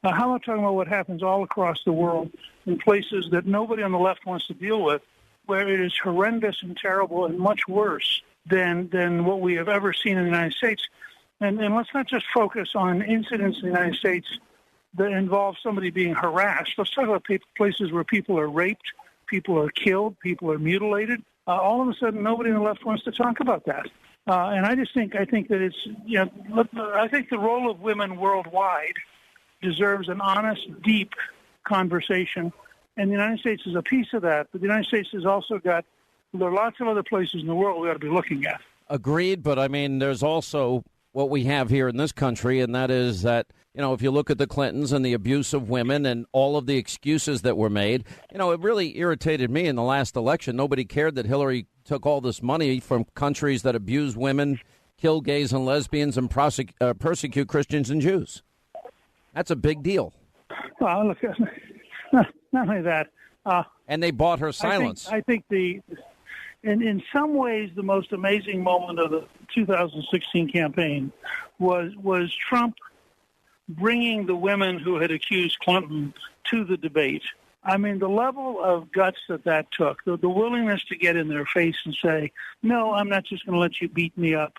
How about talking about what happens all across the world in places that nobody on the left wants to deal with, where it is horrendous and terrible and much worse than what we have ever seen in the United States? And let's not just focus on incidents in the United States that involve somebody being harassed. Let's talk about places where people are raped, people are killed, people are mutilated. All of a sudden, nobody on the left wants to talk about that. And I think that it's, I think the role of women worldwide deserves an honest, deep conversation. And the United States is a piece of that. But the United States has also there are lots of other places in the world we ought to be looking at. Agreed. But I mean, there's also what we have here in this country, and that is that, if you look at the Clintons and the abuse of women and all of the excuses that were made, it really irritated me in the last election. Nobody cared that Hillary took all this money from countries that abuse women, kill gays and lesbians, and persecute Christians and Jews. That's a big deal. Well, look, not only that. And they bought her silence. I think in some ways, the most amazing moment of the 2016 campaign was Trump bringing the women who had accused Clinton to the debate. I mean, the level of guts that took, the willingness to get in their face and say, no, I'm not just going to let you beat me up.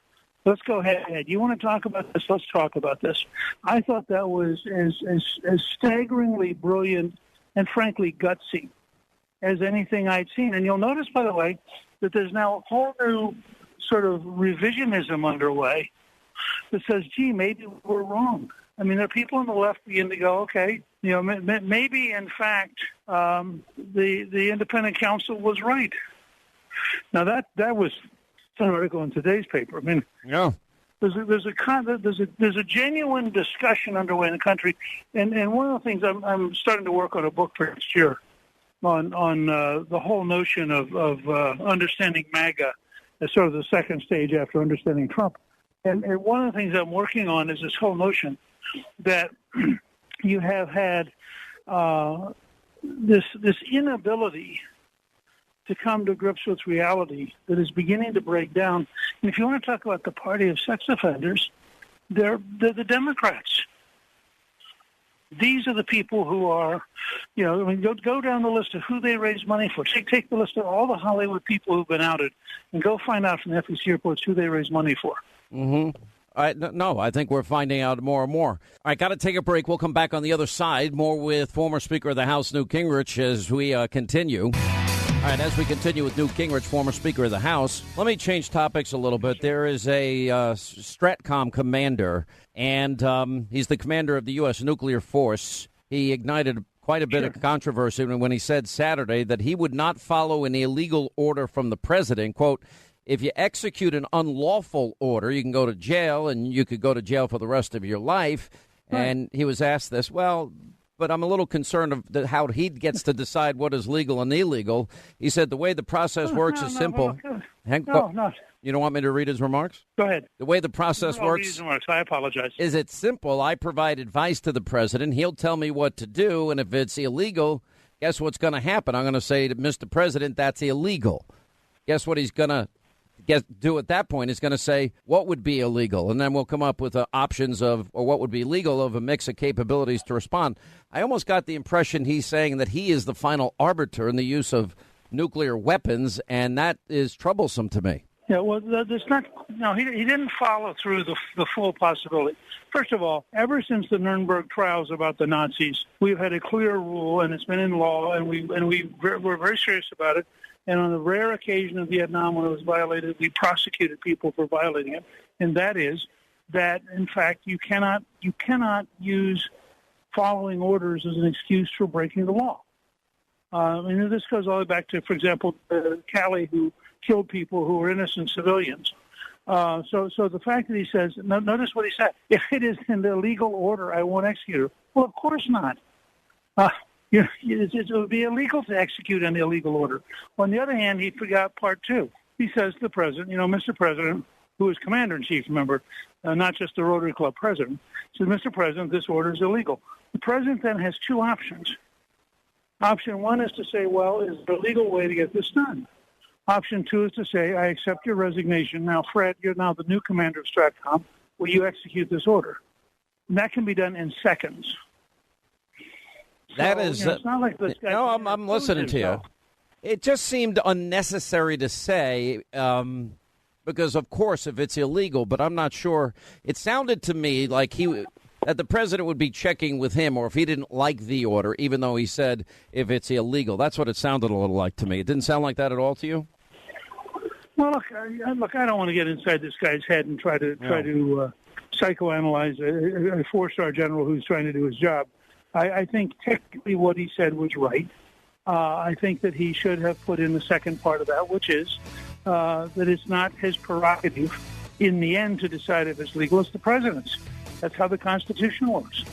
Let's go ahead. You want to talk about this? Let's talk about this. I thought that was as staggeringly brilliant and, frankly, gutsy as anything I'd seen. And you'll notice, by the way, that there's now a whole new sort of revisionism underway that says, gee, maybe we're wrong. I mean, there are people on the left begin to go, okay, maybe, in fact, the independent counsel was right. Now, that was an article in today's paper. I mean, yeah. there's a genuine discussion underway in the country, and one of the things I'm starting to work on a book for next year on the whole notion of understanding MAGA as sort of the second stage after understanding Trump. And one of the things I'm working on is this whole notion that you have had this inability to come to grips with reality that is beginning to break down. And if you want to talk about the party of sex offenders, they're the Democrats. These are the people who are, go down the list of who they raise money for. Take the list of all the Hollywood people who've been outed and go find out from the FEC reports who they raise money for. Mm-hmm. No, I think we're finding out more and more. All right, got to take a break. We'll come back on the other side. More with former Speaker of the House, Newt Gingrich, as we continue. All right, as we continue with Newt Gingrich, former Speaker of the House, let me change topics a little bit. There is a STRATCOM commander, and he's the commander of the U.S. nuclear force. He ignited quite a bit of controversy when he said Saturday that he would not follow an illegal order from the president. Quote, if you execute an unlawful order, you can go to jail, and you could go to jail for the rest of your life. Right. And he was asked this, but I'm a little concerned of how he gets to decide what is legal and illegal. He said the way the process works is simple. You don't want me to read his remarks? Go ahead. The way the process works. Read his remarks. I apologize. Is it simple? I provide advice to the president. He'll tell me what to do, and if it's illegal, guess what's going to happen? I'm going to say to Mr. President, that's illegal. Guess what he's going to do at that point is going to say what would be illegal, and then we'll come up with options of, or what would be legal, of a mix of capabilities to respond. I almost got the impression he's saying that he is the final arbiter in the use of nuclear weapons, and that is troublesome to me. Yeah, well, there's not. No, he didn't follow through the full possibility. First of all, ever since the Nuremberg trials about the Nazis, we've had a clear rule, and it's been in law, and we're very serious about it. And on the rare occasion of Vietnam when it was violated, we prosecuted people for violating it. And that is that, in fact, you cannot use following orders as an excuse for breaking the law. And this goes all the way back to, for example, Cali, who killed people who were innocent civilians. So the fact that he says, notice what he said, if it is in the legal order, I won't execute it. Well, of course not. It would be illegal to execute an illegal order. On the other hand, he forgot part two. He says to the president, Mr. President, who is commander-in-chief, remember, not just the Rotary Club president, says, Mr. President, this order is illegal. The president then has two options. Option one is to say, well, is there a legal way to get this done? Option two is to say, I accept your resignation. Now, Fred, you're now the new commander of STRATCOM. Will you execute this order? And that can be done in seconds. That is, it's not like this guy. No, I'm listening to you. It just seemed unnecessary to say, because of course, if it's illegal, but I'm not sure. It sounded to me like that the president would be checking with him, or if he didn't like the order, even though he said if it's illegal. That's what it sounded a little like to me. It didn't sound like that at all to you? Well, look, I don't want to get inside this guy's head and try to psychoanalyze a four-star general who's trying to do his job. I think technically what he said was right. I think that he should have put in the second part of that, which is that it's not his prerogative in the end to decide if it's legal. It's the president's. That's how the Constitution works.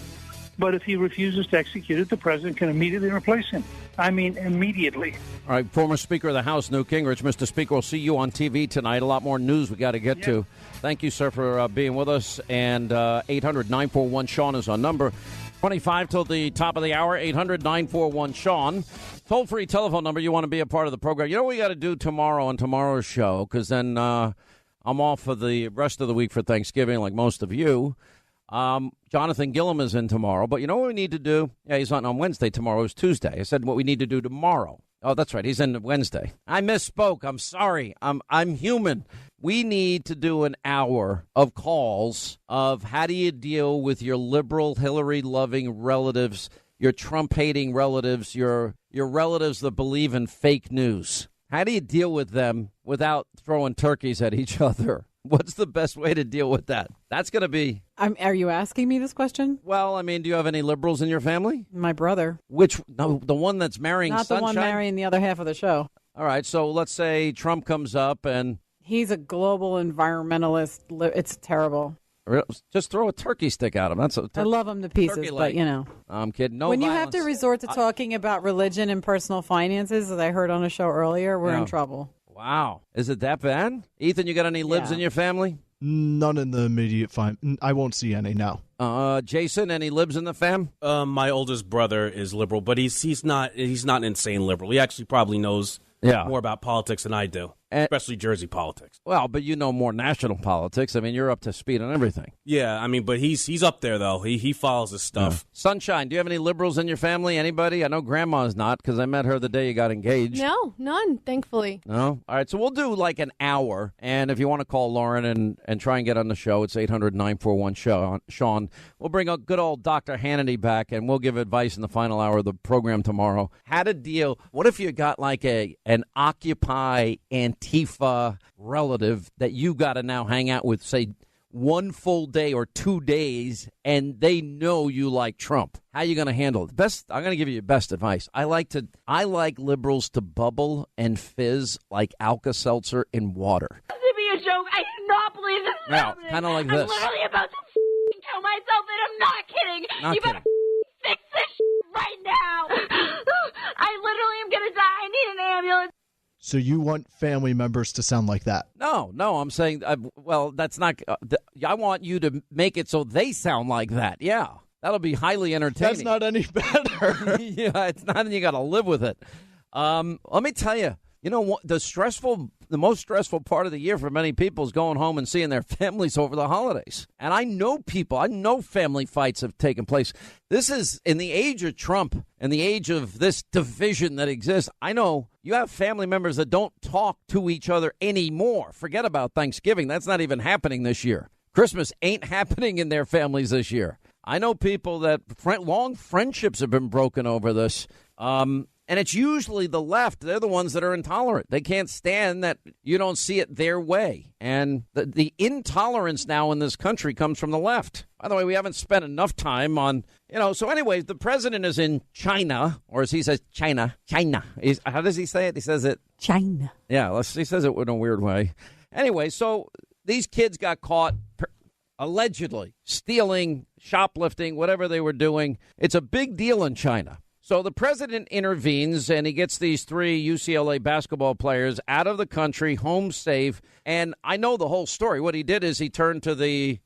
But if he refuses to execute it, the president can immediately replace him. I mean, immediately. All right, former Speaker of the House, Newt Gingrich. Mr. Speaker, we'll see you on TV tonight. A lot more news we got to get to. Thank you, sir, for being with us. And 800-941-SEAN is our number. 25 till the top of the hour, 800-941-SEAN. Toll-free telephone number. You want to be a part of the program. You know what we got to do tomorrow on tomorrow's show, because then I'm off for the rest of the week for Thanksgiving, like most of you. Jonathan Gillum is in tomorrow, but you know what we need to do? Yeah, he's not on Wednesday. Tomorrow is Tuesday. I said what we need to do tomorrow. Oh, that's right. He's in Wednesday. I misspoke. I'm sorry. I'm human. We need to do an hour of calls of how do you deal with your liberal, Hillary-loving relatives, your Trump-hating relatives, your relatives that believe in fake news. How do you deal with them without throwing turkeys at each other? What's the best way to deal with that? That's going to be... Are you asking me this question? Well, I mean, do you have any liberals in your family? My brother. Which? No, the one that's marrying Not Sunshine? the one marrying the other half of the show. All right, so let's say Trump comes up and He's a global environmentalist. It's terrible. Just throw a turkey stick at him. I love him to pieces, but I'm kidding. No when violence. you have to resort to talking about religion and personal finances, as I heard on a show earlier, we're in trouble. Wow. Is it that bad? Ethan, you got any libs in your family? None in the immediate I won't see any now. Jason, any libs in the fam? My oldest brother is liberal, but he's not an insane liberal. He actually probably knows more about politics than I do, especially Jersey politics. Well, but you know more national politics. I mean, you're up to speed on everything. Yeah, I mean, but he's up there, though. He follows his stuff. Sunshine, do you have any liberals in your family? Anybody? I know Grandma's not, because I met her the day you got engaged. No, none, thankfully. No? All right, so we'll do like an hour, and if you want to call Lauren and try and get on the show, it's 800-941-SEAN. We'll bring a good old Dr. Hannity back, and we'll give advice in the final hour of the program tomorrow. How to deal. What if you got like an Occupy Antifa relative that you got to now hang out with, say, one full day or 2 days, and they know you like Trump? How are you going to handle it? I'm going to give you best advice. I like liberals to bubble and fizz like Alka-Seltzer in water. This to be a joke. I do not believe this is happening. Kind of like this. I'm literally about to kill myself, and I'm not kidding. You better fix this right now. I literally am going to die. I need an ambulance. So you want family members to sound like that? No, I'm saying, that's not, I want you to make it so they sound like that. Yeah, that'll be highly entertaining. That's not any better. Yeah, it's not, and you got to live with it. Let me tell you, the most stressful part of the year for many people is going home and seeing their families over the holidays. And I know family fights have taken place. This is in the age of Trump and the age of this division that exists. I know you have family members that don't talk to each other anymore. Forget about Thanksgiving. That's not even happening this year. Christmas ain't happening in their families this year. I know people that long friendships have been broken over this. And it's usually the left. They're the ones that are intolerant. They can't stand that you don't see it their way. And the intolerance now in this country comes from the left. By the way, we haven't spent enough time on, so anyways, the president is in China, or as he says, China. How does he say it? He says it. China. Yeah, he says it in a weird way. Anyway, so these kids got caught allegedly stealing, shoplifting, whatever they were doing. It's a big deal in China. So the president intervenes, and he gets these 3 UCLA basketball players out of the country, home safe. And I know the whole story. What he did is he turned to the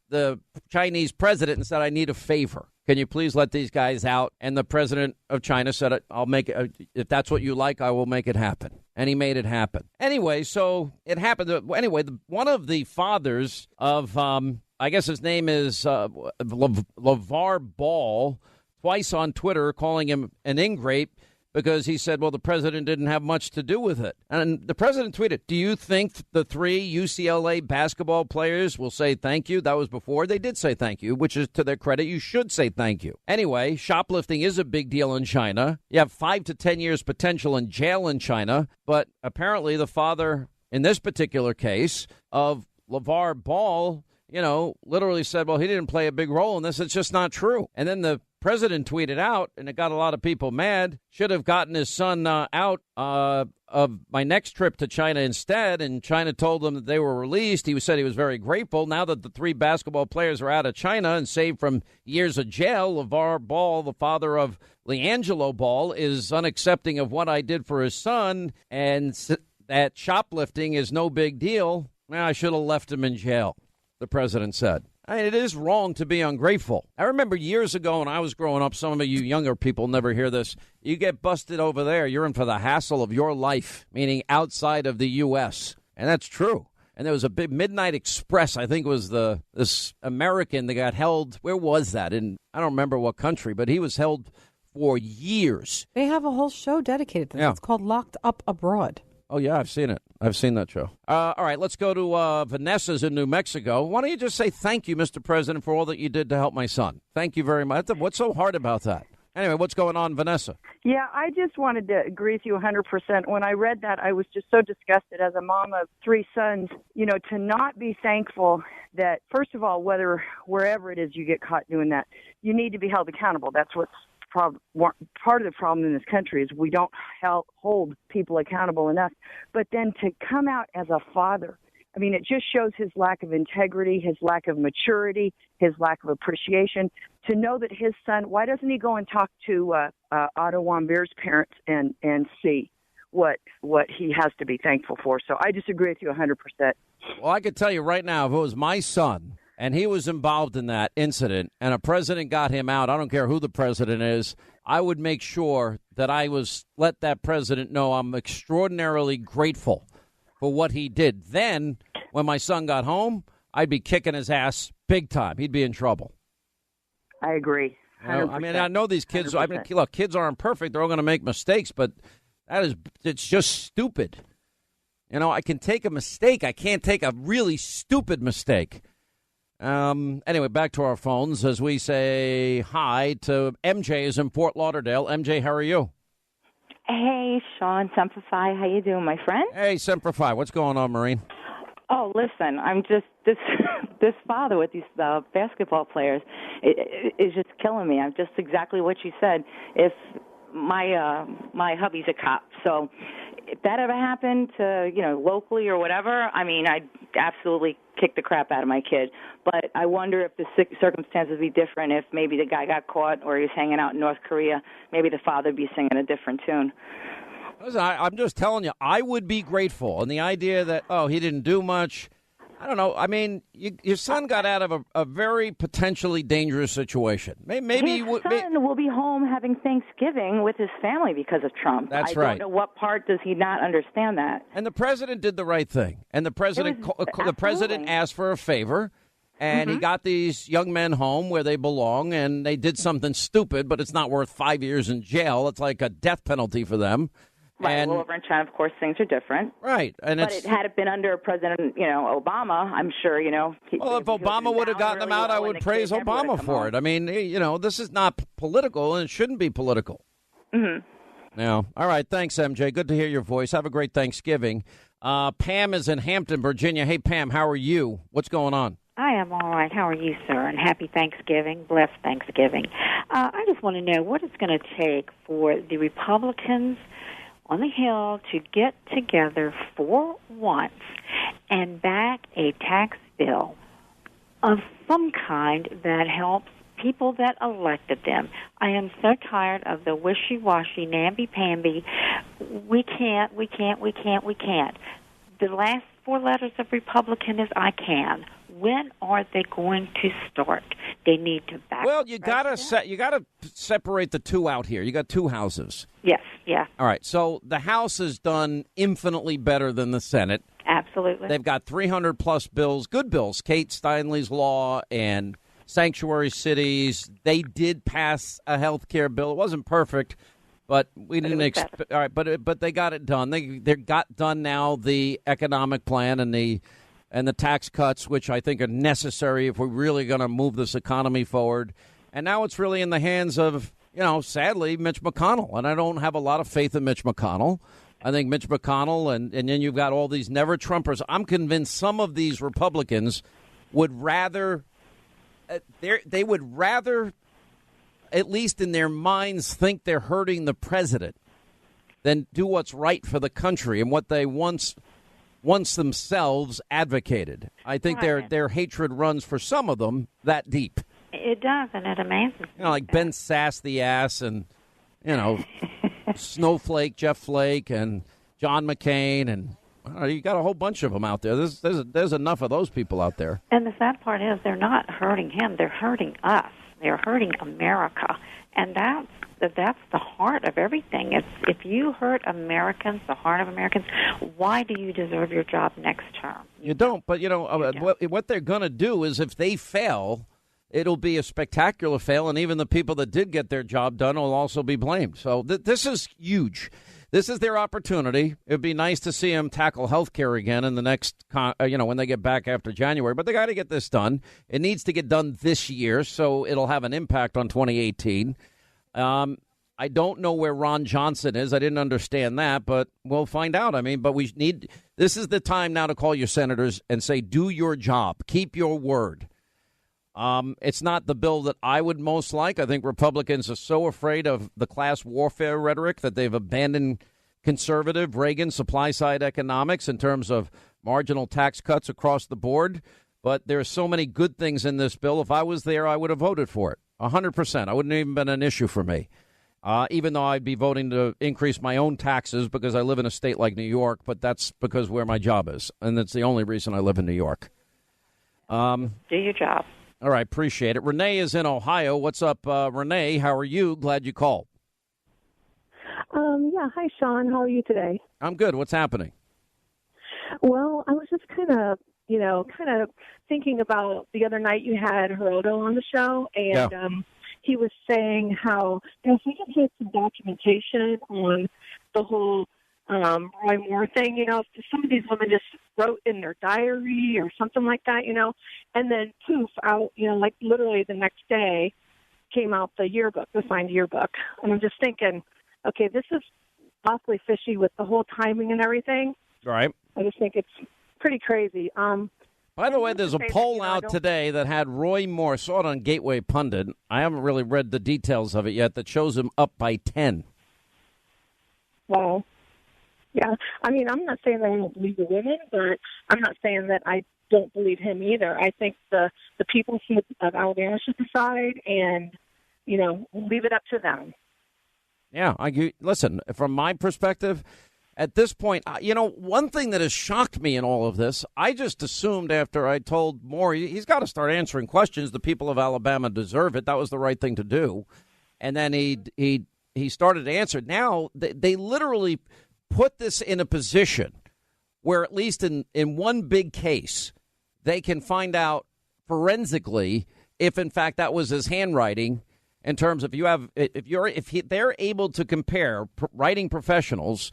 Chinese president and said, I need a favor. Can you please let these guys out? And the president of China said, I'll make it. If that's what you like, I will make it happen. And he made it happen. Anyway, so it happened. Anyway, one of the fathers of, I guess his name is LeVar Ball, twice on Twitter calling him an ingrate because he said, well, the president didn't have much to do with it. And the president tweeted, do you think the 3 UCLA basketball players will say thank you? That was before they did say thank you, which is to their credit. You should say thank you. Anyway, shoplifting is a big deal in China. You have 5 to 10 years potential in jail in China. But apparently the father in this particular case of LeVar Ball, literally said, well, he didn't play a big role in this. It's just not true. And then the president tweeted out, and it got a lot of people mad, should have gotten his son out of my next trip to China instead, and China told them that they were released. He said he was very grateful. Now that the 3 basketball players are out of China and saved from years of jail, LeVar Ball, the father of LiAngelo Ball, is unaccepting of what I did for his son, and that shoplifting is no big deal. Well, I should have left him in jail, the president said. I mean, it is wrong to be ungrateful. I remember years ago when I was growing up, some of you younger people never hear this. You get busted over there, you're in for the hassle of your life, meaning outside of the U.S. And that's true. And there was a big Midnight Express, I think it was this American that got held. Where was that? I don't remember what country, but he was held for years. They have a whole show dedicated to that. Yeah. It's called Locked Up Abroad. Oh, yeah, I've seen it. I've seen that show. All right, let's go to Vanessa's in New Mexico. Why don't you just say thank you, Mr. President, for all that you did to help my son? Thank you very much. What's so hard about that? Anyway, what's going on, Vanessa? Yeah, I just wanted to agree with you 100%. When I read that, I was just so disgusted as a mom of 3 sons, to not be thankful that, first of all, wherever it is you get caught doing that, you need to be held accountable. That's what's part of the problem in this country is we don't hold people accountable enough. But then to come out as a father, I mean, it just shows his lack of integrity, his lack of maturity, his lack of appreciation. To know that his son, why doesn't he go and talk to Otto Warmbier's parents and see what he has to be thankful for? So I disagree with you 100%. Well, I could tell you right now, if it was my son and he was involved in that incident and a president got him out, I don't care who the president is, I would make sure that let that president know I'm extraordinarily grateful for what he did. Then, when my son got home, I'd be kicking his ass big time. He'd be in trouble. I agree. I mean, I know these kids. I mean, look, kids aren't perfect. They're all going to make mistakes, but it's just stupid. You know, I can take a mistake. I can't take a really stupid mistake. Anyway, back to our phones as we say hi to MJ is in Fort Lauderdale. MJ, how are you? Hey, Sean, Semper Fi. How you doing, my friend? Hey, Semper Fi. What's going on, Maureen? Oh, listen, I'm just this father with these basketball players is just killing me. I'm just exactly what you said. If my hubby's a cop, so if that ever happened to locally or whatever, I mean, I'd absolutely kick the crap out of my kid. But I wonder if the circumstances would be different if maybe the guy got caught or he was hanging out in North Korea. Maybe the father would be singing a different tune. Listen, I'm just telling you, I would be grateful. And the idea that, he didn't do much, I don't know. I mean, your son got out of a very potentially dangerous situation. Maybe his son will be home having Thanksgiving with his family because of Trump. That's right. I don't know what part does he not understand that. And the president did the right thing. And the president asked for a favor. And he got these young men home where they belong, and they did something stupid, but it's not worth 5 years in jail. It's like a death penalty for them. Right. And, well, over in China, of course, things are different. Right. And but had it been under President, Obama, I'm sure, Well, if Obama would have gotten them out, I would praise Obama for it. I mean, this is not political, and it shouldn't be political. Mm-hmm. Yeah. All right. Thanks, MJ. Good to hear your voice. Have a great Thanksgiving. Pam is in Hampton, Virginia. Hey, Pam, how are you? What's going on? I am all right. How are you, sir? And happy Thanksgiving. Blessed Thanksgiving. I just want to know what it's going to take for the Republicans on the Hill to get together for once and back a tax bill of some kind that helps people that elected them. I am so tired of the wishy-washy, namby-pamby, we can't. The last four letters of Republican is I can. When are they going to start? They need to back. Well, you gotta separate the two out here. You got two houses. Yes, yeah. All right. So the House has done infinitely better than the Senate. Absolutely. They've got 300 plus bills, good bills. Kate Steinle's law and sanctuary cities. They did pass a health care bill. It wasn't perfect, but we didn't expect. All right, but they got it done. They got done now the economic plan and the tax cuts, which I think are necessary if we're really going to move this economy forward. And now it's really in the hands of, sadly, Mitch McConnell. And I don't have a lot of faith in Mitch McConnell. I think Mitch McConnell and then you've got all these never-Trumpers. I'm convinced some of these Republicans would rather, they would rather, at least in their minds, think they're hurting the president than do what's right for the country and what they once themselves advocated. I think their hatred runs for some of them that deep. It does, and it amazes me. Like Ben Sass the ass and, Snowflake, Jeff Flake, and John McCain, and you got a whole bunch of them out there. There's enough of those people out there. And the sad part is they're not hurting him. They're hurting us. They're hurting America. And that's the heart of everything. If you hurt Americans, the heart of Americans, why do you deserve your job next term? You don't. But, what they're going to do is if they fail, it'll be a spectacular fail, and even the people that did get their job done will also be blamed. So this is huge. This is their opportunity. It would be nice to see them tackle health care again in the next, when they get back after January. But they got to get this done. It needs to get done this year, so it'll have an impact on 2018. I don't know where Ron Johnson is. I didn't understand that, but we'll find out. But this is the time now to call your senators and say, do your job. Keep your word. It's not the bill that I would most like. I think Republicans are so afraid of the class warfare rhetoric that they've abandoned conservative Reagan supply-side economics in terms of marginal tax cuts across the board. But there are so many good things in this bill. If I was there, I would have voted for it 100%. I wouldn't have even been an issue for me. Even though I'd be voting to increase my own taxes because I live in a state like New York, but that's because where my job is, and that's the only reason I live in New York. Do your job. All right, appreciate it. Renee is in Ohio. What's up, Renee? How are you? Glad you called. Yeah, hi, Sean. How are you today? I'm good. What's happening? Well, I was just kind of thinking about the other night you had Geraldo on the show, and he was saying how if we can get some documentation on the whole Roy Moore thing, if some of these women just wrote in their diary or something like that, and then poof, out, like literally the next day came out the yearbook, the signed yearbook. And I'm just thinking, okay, this is awfully fishy with the whole timing and everything. Right. I just think it's pretty crazy. By the way, there's a poll out today that had Roy Moore, saw it on Gateway Pundit. I haven't really read the details of it yet, that shows him up by 10. Wow. Yeah. I mean, I'm not saying that I don't believe the women, but I'm not saying that I don't believe him either. I think the people of Alabama should decide and, leave it up to them. Yeah. Listen, from my perspective, at this point, one thing that has shocked me in all of this, I just assumed after I told Moore he's got to start answering questions. The people of Alabama deserve it. That was the right thing to do. And then he started to answer. Now, they literally put this in a position where at least in one big case, they can find out forensically if, in fact, that was his handwriting in terms of they're able to compare writing professionals,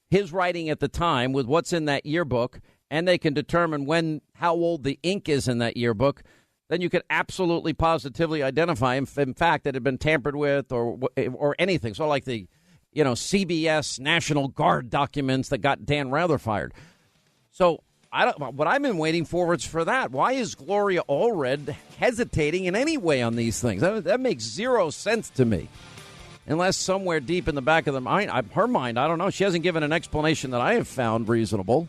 his writing at the time with what's in that yearbook, and they can determine how old the ink is in that yearbook, then you could absolutely positively identify him if, in fact, it had been tampered with or anything. So like the, CBS National Guard documents that got Dan Rather fired. So what I've been waiting for is for that. Why is Gloria Allred hesitating in any way on these things? That makes zero sense to me. Unless somewhere deep in the back of her mind, I don't know. She hasn't given an explanation that I have found reasonable.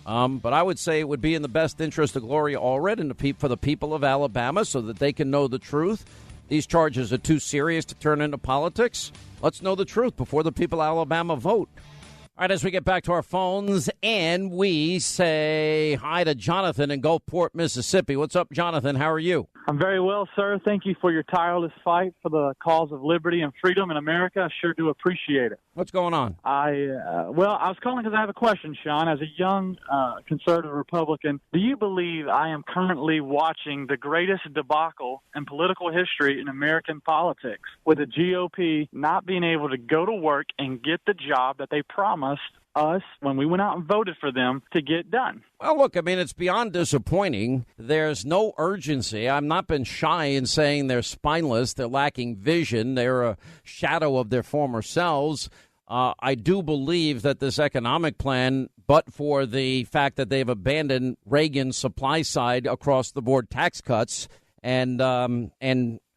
But I would say it would be in the best interest of Gloria Allred and for the people of Alabama so that they can know the truth. These charges are too serious to turn into politics. Let's know the truth before the people of Alabama vote. All right, as we get back to our phones, and we say hi to Jonathan in Gulfport, Mississippi. What's up, Jonathan? How are you? I'm very well, sir. Thank you for your tireless fight for the cause of liberty and freedom in America. I sure do appreciate it. What's going on? I was calling because I have a question, Sean. As a young conservative Republican, do you believe I am currently watching the greatest debacle in political history in American politics, with the GOP not being able to go to work and get the job that they promised us when we went out and voted for them to get done? Well, look, I mean, it's beyond disappointing. There's no urgency. I've not been shy in saying they're spineless. They're lacking vision. They're a shadow of their former selves. I do believe that this economic plan, but for the fact that they've abandoned Reagan's supply side across the board tax cuts and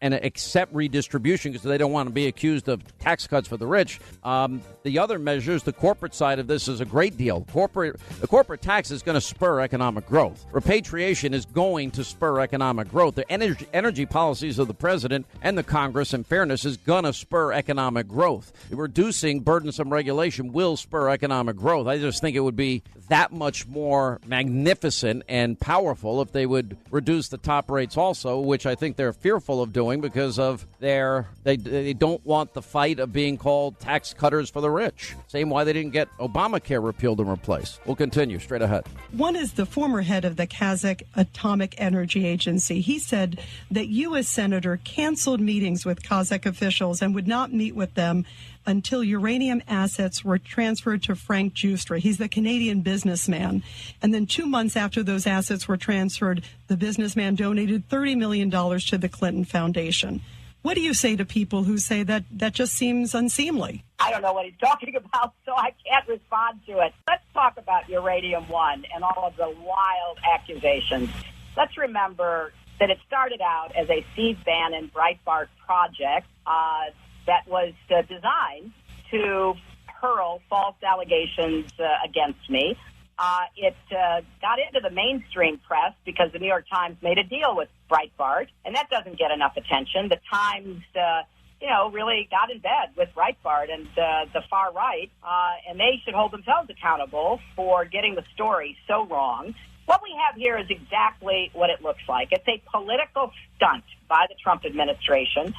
accept redistribution because they don't want to be accused of tax cuts for the rich. The other measures, the corporate side of this is a great deal. The corporate tax is going to spur economic growth. Repatriation is going to spur economic growth. The energy policies of the president and the Congress, in fairness, is going to spur economic growth. Reducing burdensome regulation will spur economic growth. I just think it would be that much more magnificent and powerful if they would reduce the top rates also, which I think they're fearful of doing because of they don't want the fight of being called tax cutters for the rich. Same why they didn't get Obamacare repealed and replaced. We'll continue straight ahead. One is the former head of the Kazakh Atomic Energy Agency. He said that U.S. Senator canceled meetings with Kazakh officials and would not meet with them until uranium assets were transferred to Frank Giustra. He's the Canadian businessman. And then 2 months after those assets were transferred, the businessman donated $30 million to the Clinton Foundation. What do you say to people who say that just seems unseemly? I don't know what he's talking about, so I can't respond to it. Let's talk about Uranium One and all of the wild accusations. Let's remember that it started out as a Steve Bannon Breitbart project that was designed to hurl false allegations against me. It got into the mainstream press because the New York Times made a deal with Breitbart, and that doesn't get enough attention. The Times, really got in bed with Breitbart and the far right, and they should hold themselves accountable for getting the story so wrong. What we have here is exactly what it looks like. It's a political stunt by the Trump administration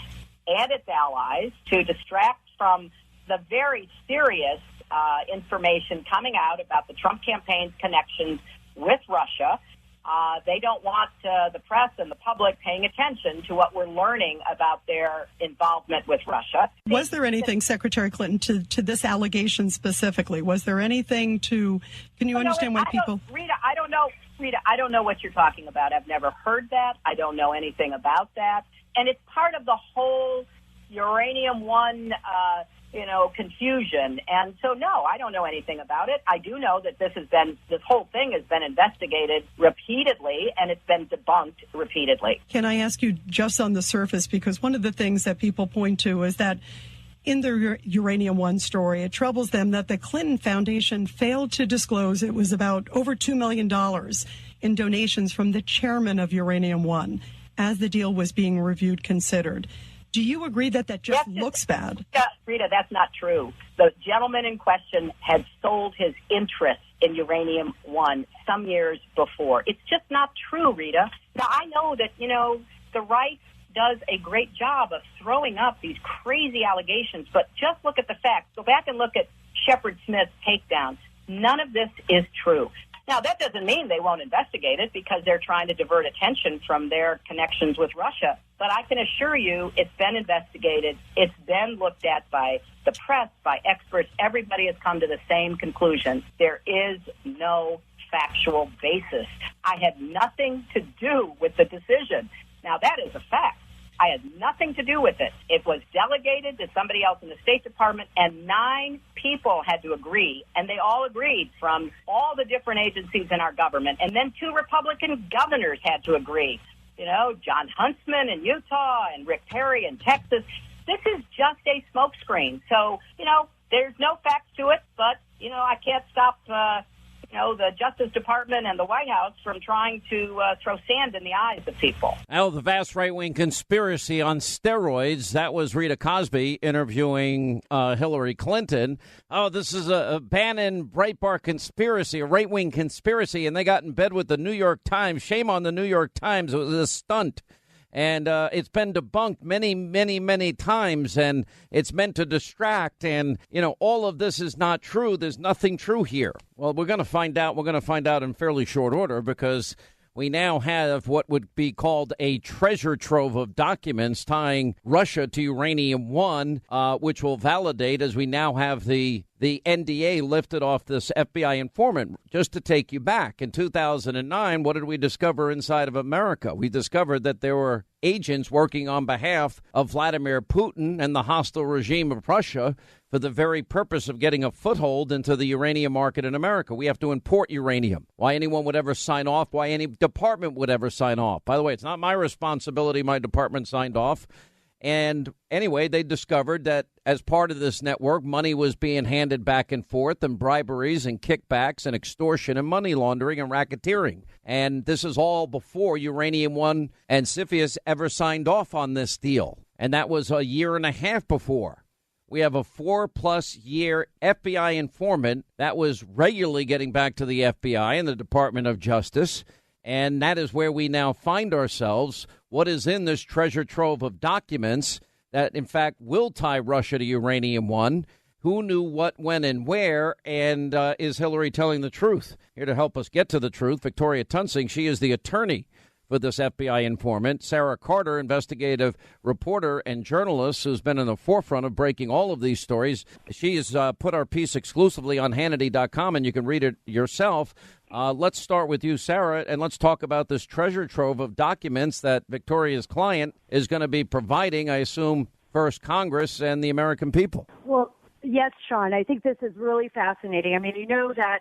and its allies to distract from the very serious information coming out about the Trump campaign's connections with Russia. They don't want the press and the public paying attention to what we're learning about their involvement with Russia. Was there anything, Secretary Clinton, to this allegation specifically? Was there anything to, can you understand why people... Rita, I don't know what you're talking about. I've never heard that. I don't know anything about that. And it's part of the whole Uranium One confusion. And so, no, I don't know anything about it. I do know that this whole thing has been investigated repeatedly, and it's been debunked repeatedly. Can I ask you just on the surface, because one of the things that people point to is that in the Uranium One story, it troubles them that the Clinton Foundation failed to disclose it was about over $2 million in donations from the chairman of Uranium One as the deal was being reviewed, considered. Do you agree that just looks bad? Rita, that's not true. The gentleman in question had sold his interest in Uranium One some years before. It's just not true, Rita. Now, I know that, the right does a great job of throwing up these crazy allegations, but just look at the facts. Go back and look at Shepard Smith's takedown. None of this is true. Now, that doesn't mean they won't investigate it because they're trying to divert attention from their connections with Russia. But I can assure you it's been investigated. It's been looked at by the press, by experts. Everybody has come to the same conclusion. There is no factual basis. I had nothing to do with the decision. Now, that is a fact. I had nothing to do with it. It was delegated to somebody else in the State Department, and 9 people had to agree, and they all agreed from all the different agencies in our government. And then 2 Republican governors had to agree. John Huntsman in Utah and Rick Perry in Texas. This is just a smokescreen. So, there's no facts to it, but, I can't stop the Justice Department and the White House from trying to throw sand in the eyes of people. Now, the vast right-wing conspiracy on steroids. That was Rita Cosby interviewing Hillary Clinton. Oh, this is a Bannon Breitbart conspiracy, a right-wing conspiracy, and they got in bed with the New York Times. Shame on the New York Times. It was a stunt. And it's been debunked many, many, many times, and it's meant to distract. And, all of this is not true. There's nothing true here. Well, we're going to find out. We're going to find out in fairly short order because we now have what would be called a treasure trove of documents tying Russia to Uranium One, which will validate as we now have the NDA lifted off this FBI informant. Just to take you back, in 2009, what did we discover inside of America? We discovered that there were agents working on behalf of Vladimir Putin and the hostile regime of Russia for the very purpose of getting a foothold into the uranium market in America. We have to import uranium. Why anyone would ever sign off, why any department would ever sign off. By the way, it's not my responsibility my department signed off. And anyway, they discovered that as part of this network, money was being handed back and forth, and briberies and kickbacks and extortion and money laundering and racketeering. And this is all before Uranium One and CFIUS ever signed off on this deal. And that was a year and a half before. We have a 4+ year FBI informant that was regularly getting back to the FBI and the Department of Justice. And that is where we now find ourselves. What is in this treasure trove of documents that, in fact, will tie Russia to Uranium One? Who knew what, when, and where? And is Hillary telling the truth? Here to help us get to the truth, Victoria Tunsing. She is the attorney for this FBI informant. Sarah Carter, investigative reporter and journalist who's been in the forefront of breaking all of these stories. She has put our piece exclusively on Hannity.com, and you can read it yourself. Let's start with you, Sarah, and let's talk about this treasure trove of documents that Victoria's client is going to be providing, I assume, first Congress and the American people. Well, yes, Sean, I think this is really fascinating. I mean, you know that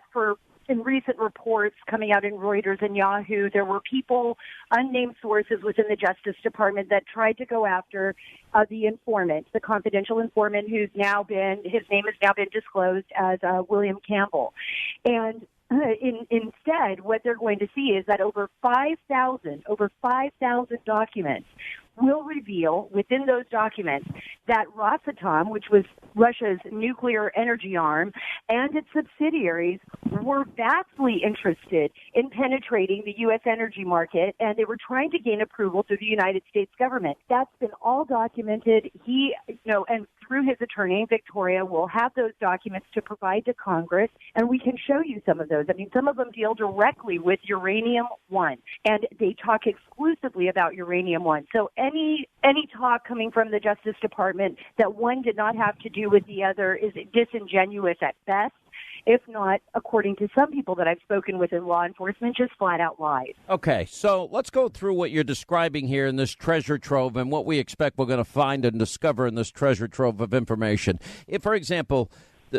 in recent reports coming out in Reuters and Yahoo, there were people, unnamed sources within the Justice Department that tried to go after the informant, the confidential informant his name has now been disclosed as William Campbell. And Instead, what they're going to see is that over 5,000 documents will reveal within those documents that Rosatom, which was Russia's nuclear energy arm, and its subsidiaries were vastly interested in penetrating the U.S. energy market, and they were trying to gain approval through the United States government. That's been all documented. He, and through his attorney, Victoria, will have those documents to provide to Congress, and we can show you some of those. I mean, some of them deal directly with uranium-1, and they talk exclusively about uranium-1. So any talk coming from the Justice Department that one did not have to do with the other is disingenuous at best, if not, according to some people that I've spoken with in law enforcement, just flat-out lies. Okay, so let's go through what you're describing here in this treasure trove and what we expect we're going to find and discover in this treasure trove of information. If, for example,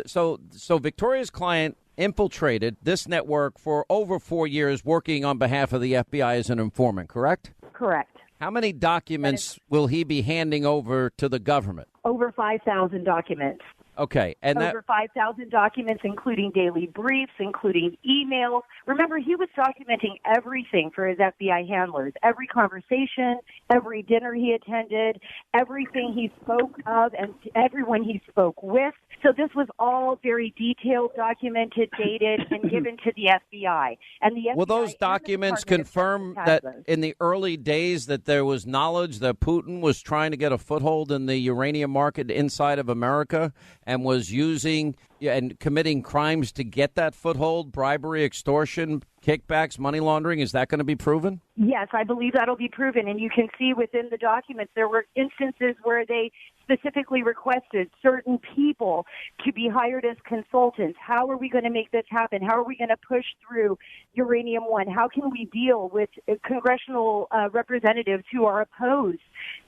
so Victoria's client infiltrated this network for over 4 years working on behalf of the FBI as an informant, correct? Correct. How many documents will he be handing over to the government? Over 5,000 documents. Okay. And over 5,000 documents, including daily briefs, including emails. Remember, he was documenting everything for his FBI handlers, every conversation, every dinner he attended, everything he spoke of, and everyone he spoke with. So this was all very detailed, documented, dated, and given to the FBI. And the FBI will those documents confirm that in the early days that there was knowledge that Putin was trying to get a foothold in the uranium market inside of America and was using and committing crimes to get that foothold, bribery, extortion, kickbacks, money laundering? Is that going to be proven? Yes, I believe that'll be proven. And you can see within the documents there were instances where they specifically requested certain people to be hired as consultants. How are we going to make this happen? How are we going to push through uranium-1? How can we deal with congressional representatives who are opposed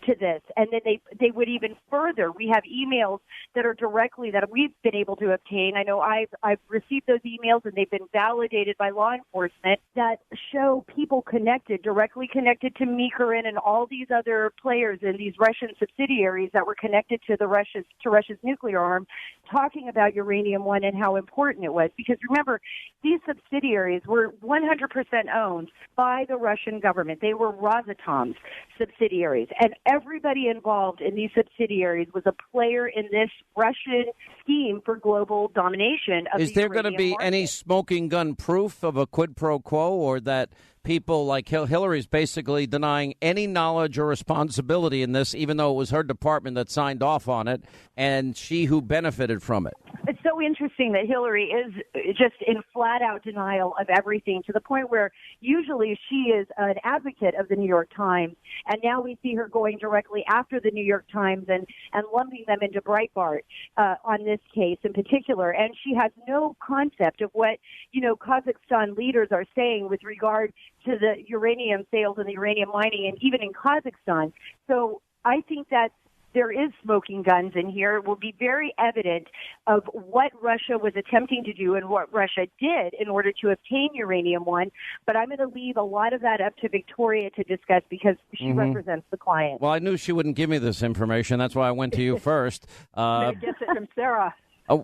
to this? And then they would even further. We have emails that are directly that we've been able to obtain. I know I've received those emails, and they've been validated by law enforcement that show people directly connected to Mikorin and all these other players in these Russian subsidiaries that were connected to Russia's nuclear arm, talking about uranium-1 and how important it was. Because remember, these subsidiaries were 100% owned by the Russian government. They were Rosatom's subsidiaries, and everybody involved in these subsidiaries was a player in this Russian scheme for global domination of the uranium market. Is there going to be any smoking gun proof of a quid pro quo, or that people like Hillary's basically denying any knowledge or responsibility in this, even though it was her department that signed off on it, and she who benefited from it? It's so interesting that Hillary is just in flat-out denial of everything, to the point where usually she is an advocate of the New York Times, and now we see her going directly after the New York Times and lumping them into Breitbart on this case in particular. And she has no concept of what, Kazakhstan leaders are saying with regard to the uranium sales and the uranium mining, and even in Kazakhstan. So I think that there is smoking guns in here. It will be very evident of what Russia was attempting to do and what Russia did in order to obtain uranium-1. But I'm going to leave a lot of that up to Victoria to discuss, because she represents the client. Well, I knew she wouldn't give me this information. That's why I went to you first. I guess it from Sarah.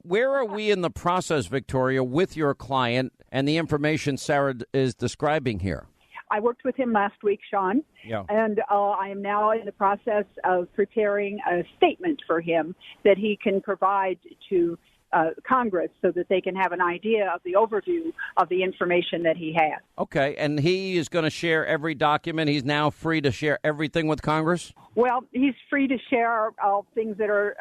Where are we in the process, Victoria, with your client and the information Sarah is describing here? I worked with him last week, Sean, and I am now in the process of preparing a statement for him that he can provide to Congress so that they can have an idea of the overview of the information that he has. Okay, and he is going to share every document. He's now free to share everything with Congress? Well, he's free to share things that are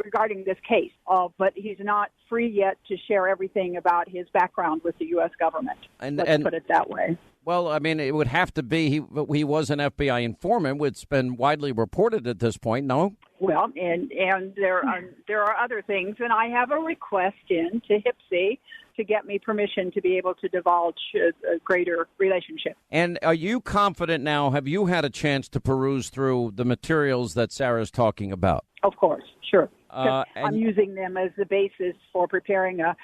regarding this case, but he's not free yet to share everything about his background with the U.S. government. Let's put it that way. Well, I mean, it would have to be he was an FBI informant, which has been widely reported at this point, no? Well, and there are other things, and I have a request in to HPSI to get me permission to be able to divulge a greater relationship. And are you confident now? Have you had a chance to peruse through the materials that Sarah's talking about? Of course, sure. I'm using them as the basis for preparing a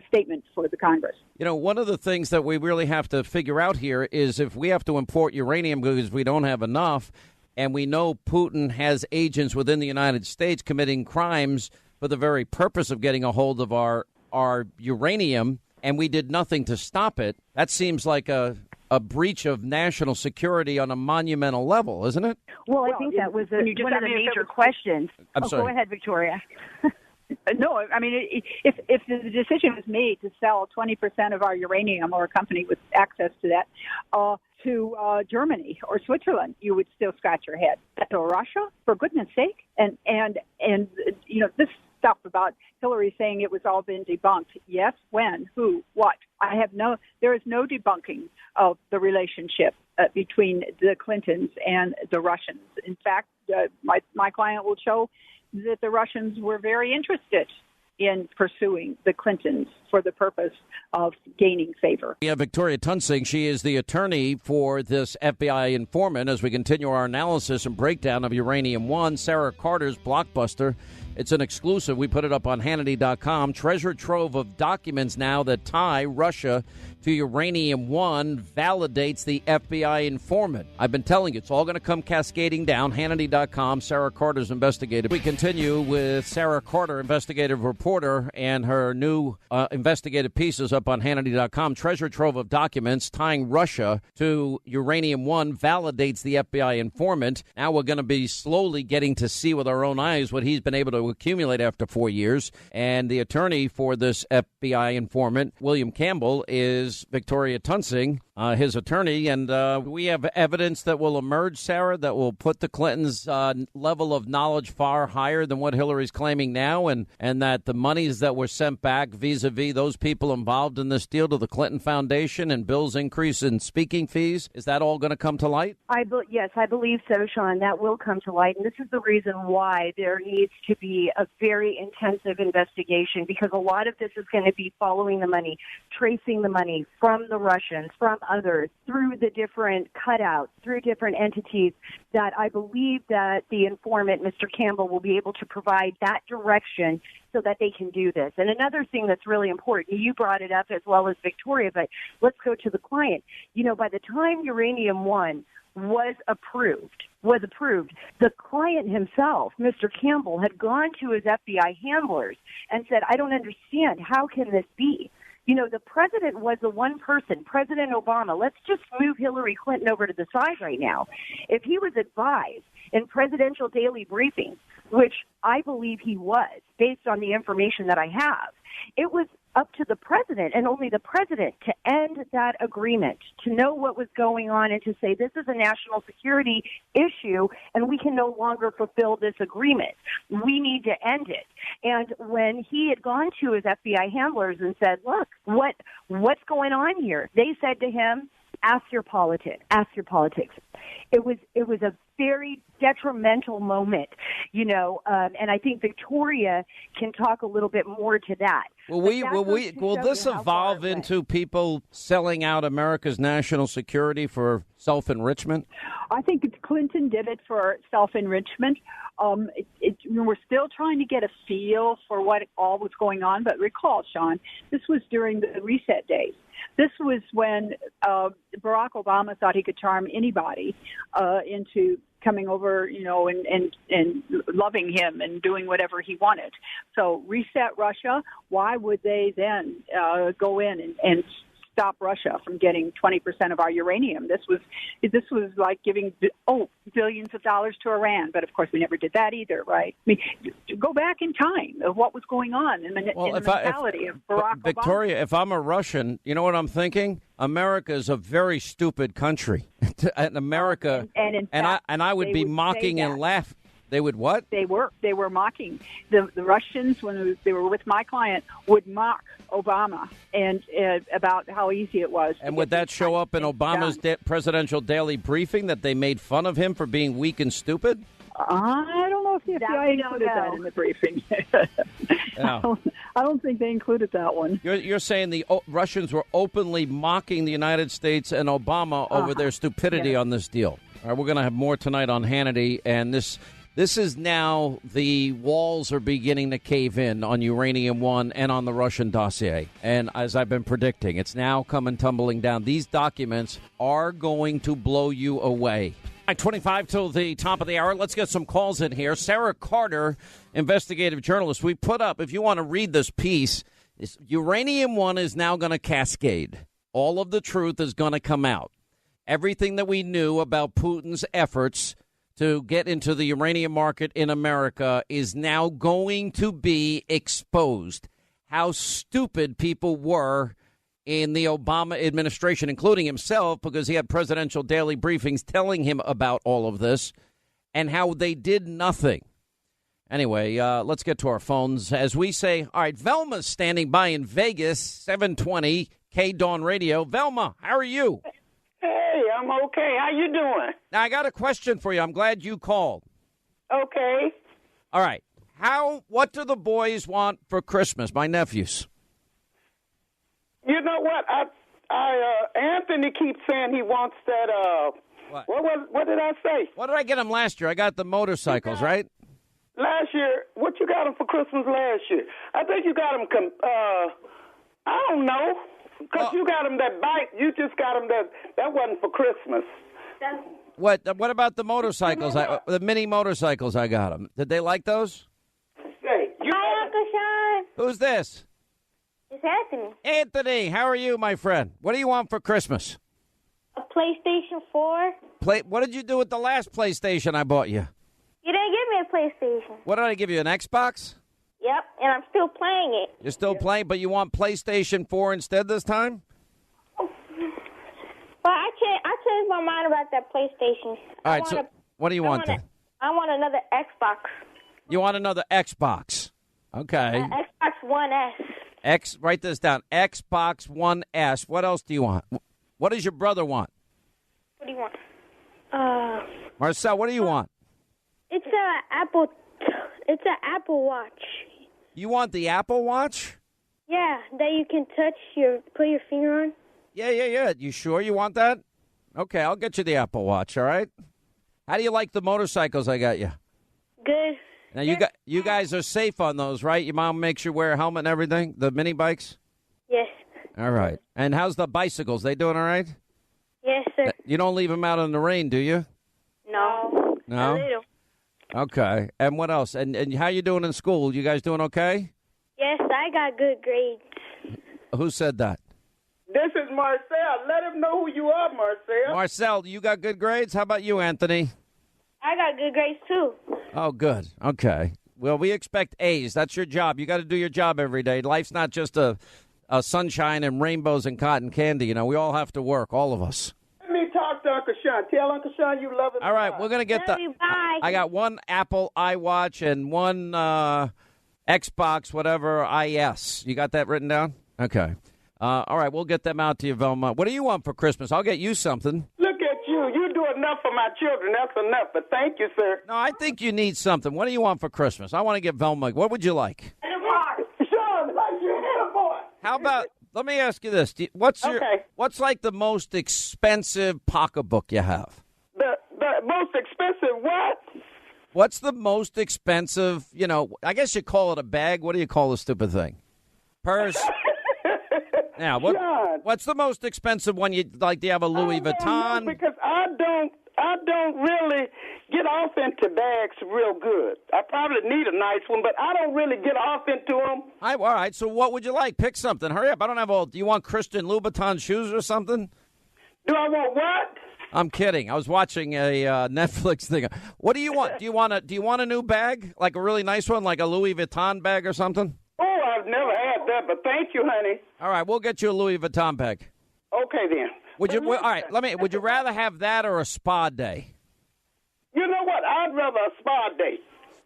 statement for the Congress. One of the things that we really have to figure out here is if we have to import uranium because we don't have enough, and we know Putin has agents within the United States committing crimes for the very purpose of getting a hold of our uranium, and we did nothing to stop it, that seems like a breach of national security on a monumental level, isn't it? Well, I think that was one of the major questions. I'm sorry. Go ahead, Victoria. No, I mean, if the decision was made to sell 20% of our uranium, or a company with access to that, to Germany or Switzerland, you would still scratch your head. But to Russia, for goodness sake, and you know, this stuff about Hillary saying it was all been debunked. Yes, when, who, what? There is no debunking of the relationship between the Clintons and the Russians. In fact, my client will show that the Russians were very interested in pursuing the Clintons for the purpose of gaining favor. We have Victoria Tunsing. She is the attorney for this FBI informant as we continue our analysis and breakdown of Uranium One, Sarah Carter's blockbuster. It's an exclusive. We put it up on Hannity.com. Treasure trove of documents now that tie Russia to Uranium One validates the FBI informant. I've been telling you, it's all going to come cascading down. Hannity.com, Sarah Carter's investigative. We continue with Sarah Carter, investigative reporter, and her new investigative pieces up on Hannity.com. Treasure trove of documents tying Russia to Uranium One validates the FBI informant. Now we're going to be slowly getting to see with our own eyes what he's been able to accumulate after 4 years. And the attorney for this FBI informant, William Campbell, is Victoria Tunsing, his attorney. And we have evidence that will emerge, Sarah, that will put the Clintons' level of knowledge far higher than what Hillary's claiming now, and that the monies that were sent back vis-a-vis those people involved in this deal to the Clinton Foundation and Bill's increase in speaking fees, is that all going to come to light? Yes, I believe so, Sean. That will come to light. And this is the reason why there needs to be a very intensive investigation, because a lot of this is going to be following the money, tracing the money from the Russians, from others, through the different cutouts, through different entities, that I believe that the informant, Mr. Campbell, will be able to provide that direction so that they can do this. And another thing that's really important, you brought it up as well as Victoria, but let's go to the client. You know, by the time Uranium One was approved, the client himself, Mr. Campbell, had gone to his FBI handlers and said, I don't understand. How can this be? You know, the president was the one person, President Obama. Let's just move Hillary Clinton over to the side right now. If he was advised in presidential daily briefings, which I believe he was, based on the information that I have, it was up to the president and only the president to end that agreement, to know what was going on and to say this is a national security issue and we can no longer fulfill this agreement. We need to end it. And when he had gone to his FBI handlers and said, look, what's going on here? They said to him, ask your politics. It was a very detrimental moment, you know, and I think Victoria can talk a little bit more to that. Will this evolve into people selling out America's national security for self-enrichment? I think Clinton did it for self-enrichment. We're still trying to get a feel for what all was going on, but recall, Sean, this was during the reset days. This was when Barack Obama thought he could charm anybody into coming over, you know, and loving him and doing whatever he wanted. So reset Russia. Why would they then go in and stop Russia from getting 20% of our uranium? This was like giving billions of dollars to Iran, but of course we never did that either, right? I mean, go back in time of what was going on in the mentality of Barack Obama. Victoria, if I'm a Russian, you know what I'm thinking? America is a very stupid country. And America, and I would be mocking and laughing. They would what? They were mocking. The Russians, when they were with my client, would mock Obama and about how easy it was. And would that show up in Obama's presidential daily briefing, that they made fun of him for being weak and stupid? I don't know if the FBI included that in the briefing. Yeah. I don't think they included that one. You're saying the Russians were openly mocking the United States and Obama over their stupidity on this deal. All right, we're going to have more tonight on Hannity, and this is now, the walls are beginning to cave in on Uranium One and on the Russian dossier. And as I've been predicting, it's now coming tumbling down. These documents are going to blow you away. 25 till the top of the hour. Let's get some calls in here. Sarah Carter, investigative journalist. We put up, if you want to read this piece, Uranium One is now going to cascade. All of the truth is going to come out. Everything that we knew about Putin's efforts to get into the uranium market in America is now going to be exposed. How stupid people were in the Obama administration, including himself, because he had presidential daily briefings telling him about all of this, and how they did nothing. Anyway, let's get to our phones. As we say, all right, Velma's standing by in Vegas, 720 K-Dawn Radio. Velma, how are you? Hey, I'm okay. How you doing? Now, I got a question for you. I'm glad you called. Okay. All right. What do the boys want for Christmas, my nephews? You know what? Anthony keeps saying he wants that, what did I say? What did I get him last year? I got the motorcycles, right? Last year, what you got him for Christmas last year? I think you got him, I don't know, because you got him that bike. You just got him that wasn't for Christmas. What about the motorcycles? The mini motorcycles I got them. Did they like those? Hey, hi, Uncle Sean. Who's this? It's Anthony. Anthony, how are you, my friend? What do you want for Christmas? A PlayStation 4. What did you do with the last PlayStation I bought you? You didn't give me a PlayStation. What did I give you, an Xbox? Yep, and I'm still playing it. You're still playing, but you want PlayStation 4 instead this time? Well, I changed my mind about that PlayStation. All right, so what do you want then? I want another Xbox. You want another Xbox? Okay. Xbox One S. Write this down. Xbox One S. What else do you want? What does your brother want? What do you want? Marcel, what do you want? It's an Apple Watch. You want the Apple Watch? Yeah, that you can put your finger on. Yeah. You sure you want that? Okay, I'll get you the Apple Watch, all right? How do you like the motorcycles I got you? Good. Now, you guys are safe on those, right? Your mom makes you wear a helmet and everything? The mini bikes? Yes. All right. And how's the bicycles? They doing all right? Yes, sir. You don't leave them out in the rain, do you? No. No? A little. Okay. And what else? And how you doing in school? You guys doing okay? Yes, I got good grades. Who said that? This is Marcel. Let him know who you are, Marcel. Marcel, you got good grades? How about you, Anthony? I got good grades, too. Oh, good. Okay. Well, we expect A's. That's your job. You got to do your job every day. Life's not just a sunshine and rainbows and cotton candy. You know, we all have to work, all of us. Let me talk to Uncle Sean. Tell Uncle Sean you love him. All right, we're going to get Love you, bye. I got one Apple iWatch and one Xbox, whatever, IS. You got that written down? Okay. All right, we'll get them out to you, Velma. What do you want for Christmas? I'll get you something. Look at you. You do enough for my children. That's enough. But thank you, sir. No, I think you need something. What do you want for Christmas? I want to get Velma. What would you like? Sean, like you hit a boy. How about, let me ask you this. What's like the most expensive pocketbook you have? The most expensive what? What's the most expensive, I guess you call it a bag. What do you call the stupid thing? Purse? Now, what's the most expensive one you like? Do you have a Louis Vuitton? Because I don't really get off into bags real good. I probably need a nice one, but I don't really get off into them. All right, so what would you like? Pick something. Hurry up. I don't have all. Do you want Christian Louboutin shoes or something? Do I want what? I'm kidding. I was watching a Netflix thing. What do you want? Do you want a new bag? Like a really nice one, like a Louis Vuitton bag or something? Oh, I've never had that, but thank you, honey. All right, we'll get you a Louis Vuitton bag. Okay, then. Would you rather have that or a spa day? You know what? I'd rather a spa day.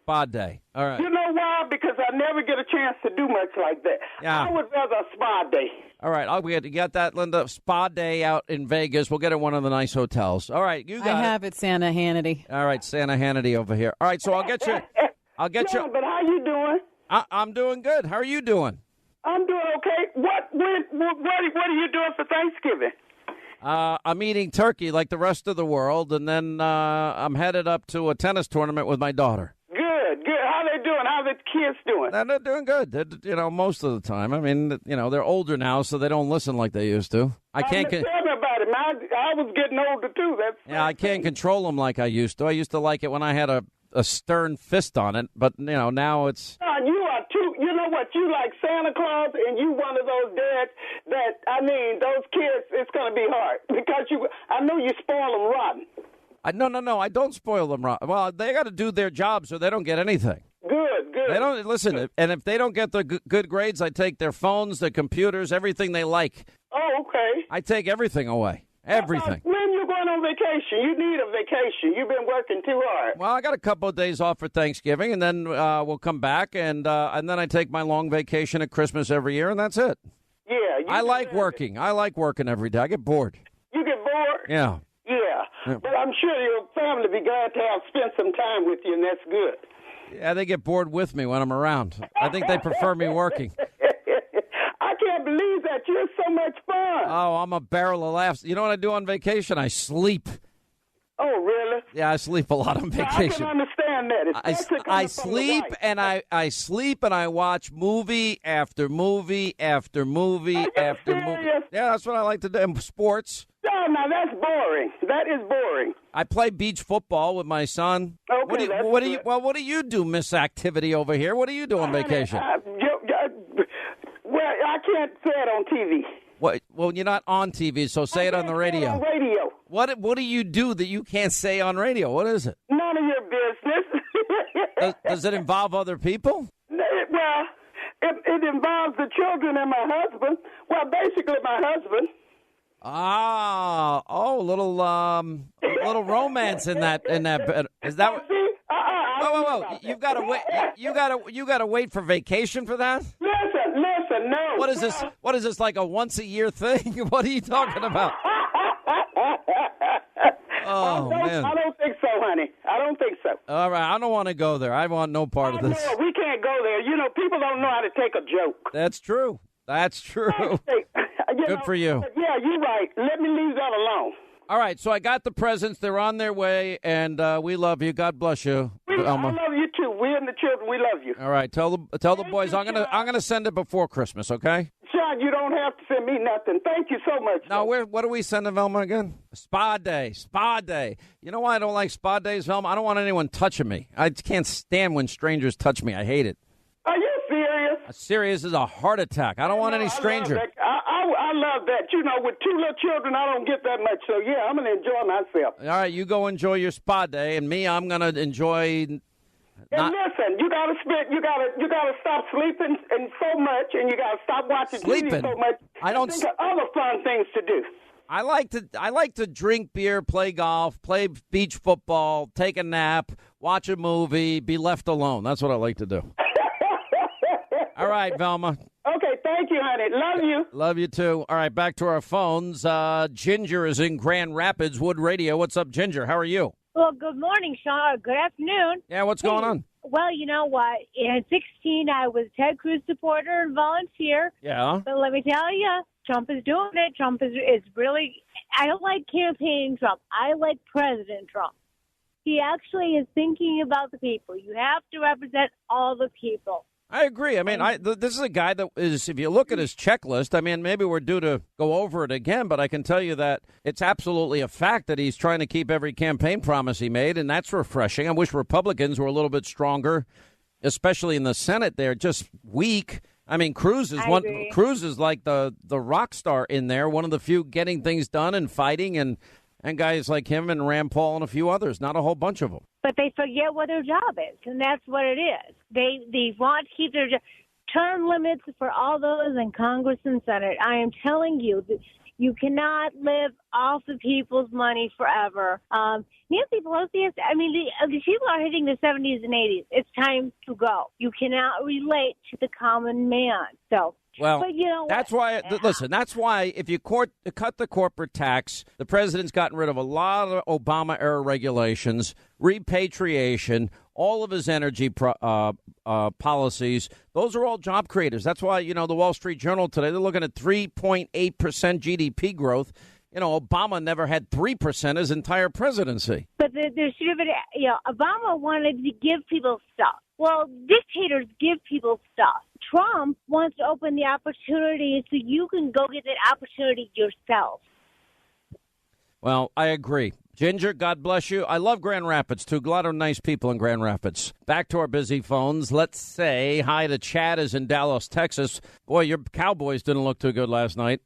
Spa day. All right. You know why? Because I never get a chance to do much like that. Yeah. I would rather a spa day. All right. You got that, Linda? Spa day out in Vegas. We'll get it one of the nice hotels. All right. You got it. I have it, Santa Hannity. All right, Santa Hannity over here. All right, so I'll get you. John, but how you doing? I'm doing good. How are you doing? I'm doing okay. What are you doing for Thanksgiving? I'm eating turkey like the rest of the world, and then I'm headed up to a tennis tournament with my daughter. Good. How they doing? How the kids doing? They're doing good. They're, most of the time. I mean, they're older now, so they don't listen like they used to. Tell me about it. I was getting older too. I can't control them like I used to. I used to like it when I had a stern fist on it, but now it's. You are too. You know what? you like Santa Claus and you one of those dads those kids, it's going to be hard because I know you spoil them rotten. No, I don't spoil them rotten. Well, they got to do their job so they don't get anything. Good. They don't listen, and if they don't get the good grades, I take their phones, their computers, everything they like. Oh, okay. I take everything away. Everything. When you going on vacation? You need a vacation. You've been working too hard. Well, I got a couple of days off for Thanksgiving, and then we'll come back, and then I take my long vacation at Christmas every year, and that's it. Yeah. I like working. I like working every day. I get bored. You get bored? Yeah. Yeah. But I'm sure your family be glad to have spent some time with you, and that's good. Yeah, they get bored with me when I'm around. I think they prefer me working. I can't believe that. You're so much fun. Oh, I'm a barrel of laughs. You know what I do on vacation? I sleep. Oh, really? Yeah, I sleep a lot on vacation. I can understand that. I sleep and I sleep and I watch movie after movie after movie after movie. Yeah, that's what I like to do. And sports. Oh, now that's boring. That is boring. I play beach football with my son. Okay, what do you do, Miss Activity over here? What do you do on vacation? Well, I can't say it on TV. What? Well, you're not on TV, so say it on the radio. On radio. What do you do that you can't say on radio? What is it? None of your business. Does it involve other people? Well, it involves the children and my husband. Well, basically my husband. Little romance in that. Is that? Whoa! You've got to wait. You got to wait for vacation for that. Listen, no. What is this like a once a year thing? What are you talking about? Man. I don't think so, honey. I don't think so. All right, I don't want to go there. I want no part of this. No, we can't go there. You know, people don't know how to take a joke. That's true. Good for you. Yeah, you're right. Let me leave that alone. All right, so I got the presents. They're on their way, and we love you. God bless you. I love you too. We and the children, we love you. All right, tell the boys I'm gonna send it before Christmas. Okay. Sean, you don't have to send me nothing. Thank you so much. Now, what do we send to Velma again? Spa day. You know why I don't like spa days, Velma? I don't want anyone touching me. I can't stand when strangers touch me. I hate it. Are you serious? Serious as a heart attack. I don't want any stranger. I love that. You know, with two little children, I don't get that much. So, yeah, I'm going to enjoy myself. All right, you go enjoy your spa day, and me, I'm going to enjoy... And listen, you gotta stop sleeping and so much, and you gotta stop watching TV so much. I don't think of other fun things to do. I like to drink beer, play golf, play beach football, take a nap, watch a movie, be left alone. That's what I like to do. All right, Velma. Okay, thank you, honey. Love you. Love you too. All right, back to our phones. Ginger is in Grand Rapids, Wood Radio. What's up, Ginger? How are you? Well, good morning, Sean. Good afternoon. Yeah, what's going on? Well, you know what? At 16, I was a Ted Cruz supporter and volunteer. Yeah. But let me tell you, Trump is doing it. Trump is really... I don't like campaigning Trump. I like President Trump. He actually is thinking about the people. You have to represent all the people. I agree. I mean, this is a guy that is, if you look at his checklist, I mean, maybe we're due to go over it again, but I can tell you that it's absolutely a fact that he's trying to keep every campaign promise he made, and that's refreshing. I wish Republicans were a little bit stronger, especially in the Senate. They're just weak. I mean, Cruz is like the rock star in there, one of the few getting things done and fighting, and guys like him and Rand Paul and a few others, not a whole bunch of them. But they forget what their job is, and that's what it is. They want to keep their term limits for all those in Congress and Senate. I am telling you that you cannot live off the people's money forever. Nancy Pelosi, the people are hitting the 70s and 80s. It's time to go. You cannot relate to the common man. So. Well, but you know that's why. Listen, that's why if you cut the corporate tax, the president's gotten rid of a lot of Obama-era regulations, repatriation, all of his energy policies. Those are all job creators. That's why the Wall Street Journal today, they're looking at 3.8% GDP growth. Obama never had 3% his entire presidency. But there should have been. Obama wanted to give people stuff. Well, dictators give people stuff. Trump wants to open the opportunity so you can go get that opportunity yourself. Well, I agree. Ginger, God bless you. I love Grand Rapids, too. A lot of nice people in Grand Rapids. Back to our busy phones. Let's say hi to Chad is in Dallas, Texas. Boy, your Cowboys didn't look too good last night.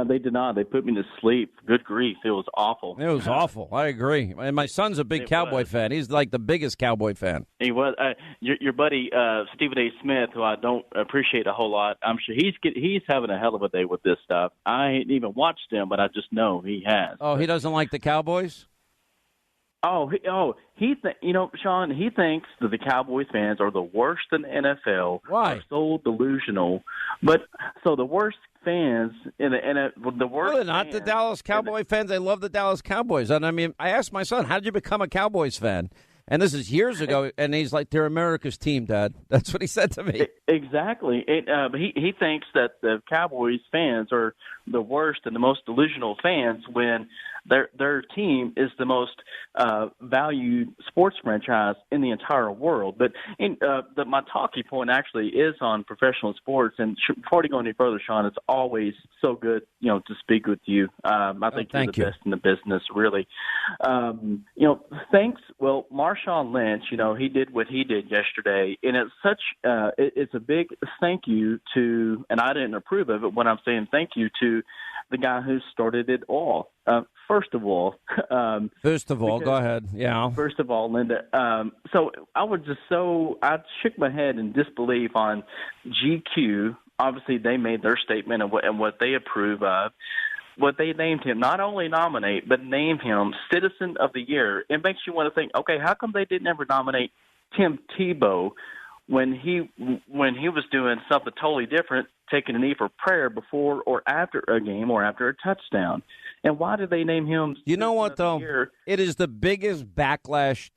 They did not. They put me to sleep. Good grief. It was awful. It was awful. I agree. And my son's a big Cowboy fan. He's like the biggest Cowboy fan. He was. Your buddy, Stephen A. Smith, who I don't appreciate a whole lot, I'm sure he's having a hell of a day with this stuff. I ain't even watched him, but I just know he has. Oh, he doesn't like the Cowboys? Sean, he thinks that the Cowboys fans are the worst in the NFL. Why? Are so delusional. But so the worst fans in the NFL, the worst. Well, not the Dallas Cowboy fans. They love the Dallas Cowboys. And I mean, I asked my son, how did you become a Cowboys fan? And this is years ago, and he's like, they're America's team, Dad. That's what he said to me. Exactly. He thinks that the Cowboys fans are the worst and the most delusional fans when their team is the most valued sports franchise in the entire world. But my talking point actually is on professional sports. And before we go any further, Sean, it's always so good, to speak with you. I think you're the best in the business, really. Thanks. Well, Marshawn Lynch, he did what he did yesterday, and it's a big thank you to, and I didn't approve of it when I'm saying thank you to the guy who started it all. First of all, go ahead. Yeah. First of all, Linda. So I shook my head in disbelief on GQ. Obviously, they made their statement and what they approve of. What they named him, not only nominate, but name him Citizen of the Year. It makes you want to think, okay, how come they didn't ever nominate Tim Tebow when he was doing something totally different, taking a knee for prayer before or after a game or after a touchdown? And why did they name him? You know what, though? It is the biggest backlash.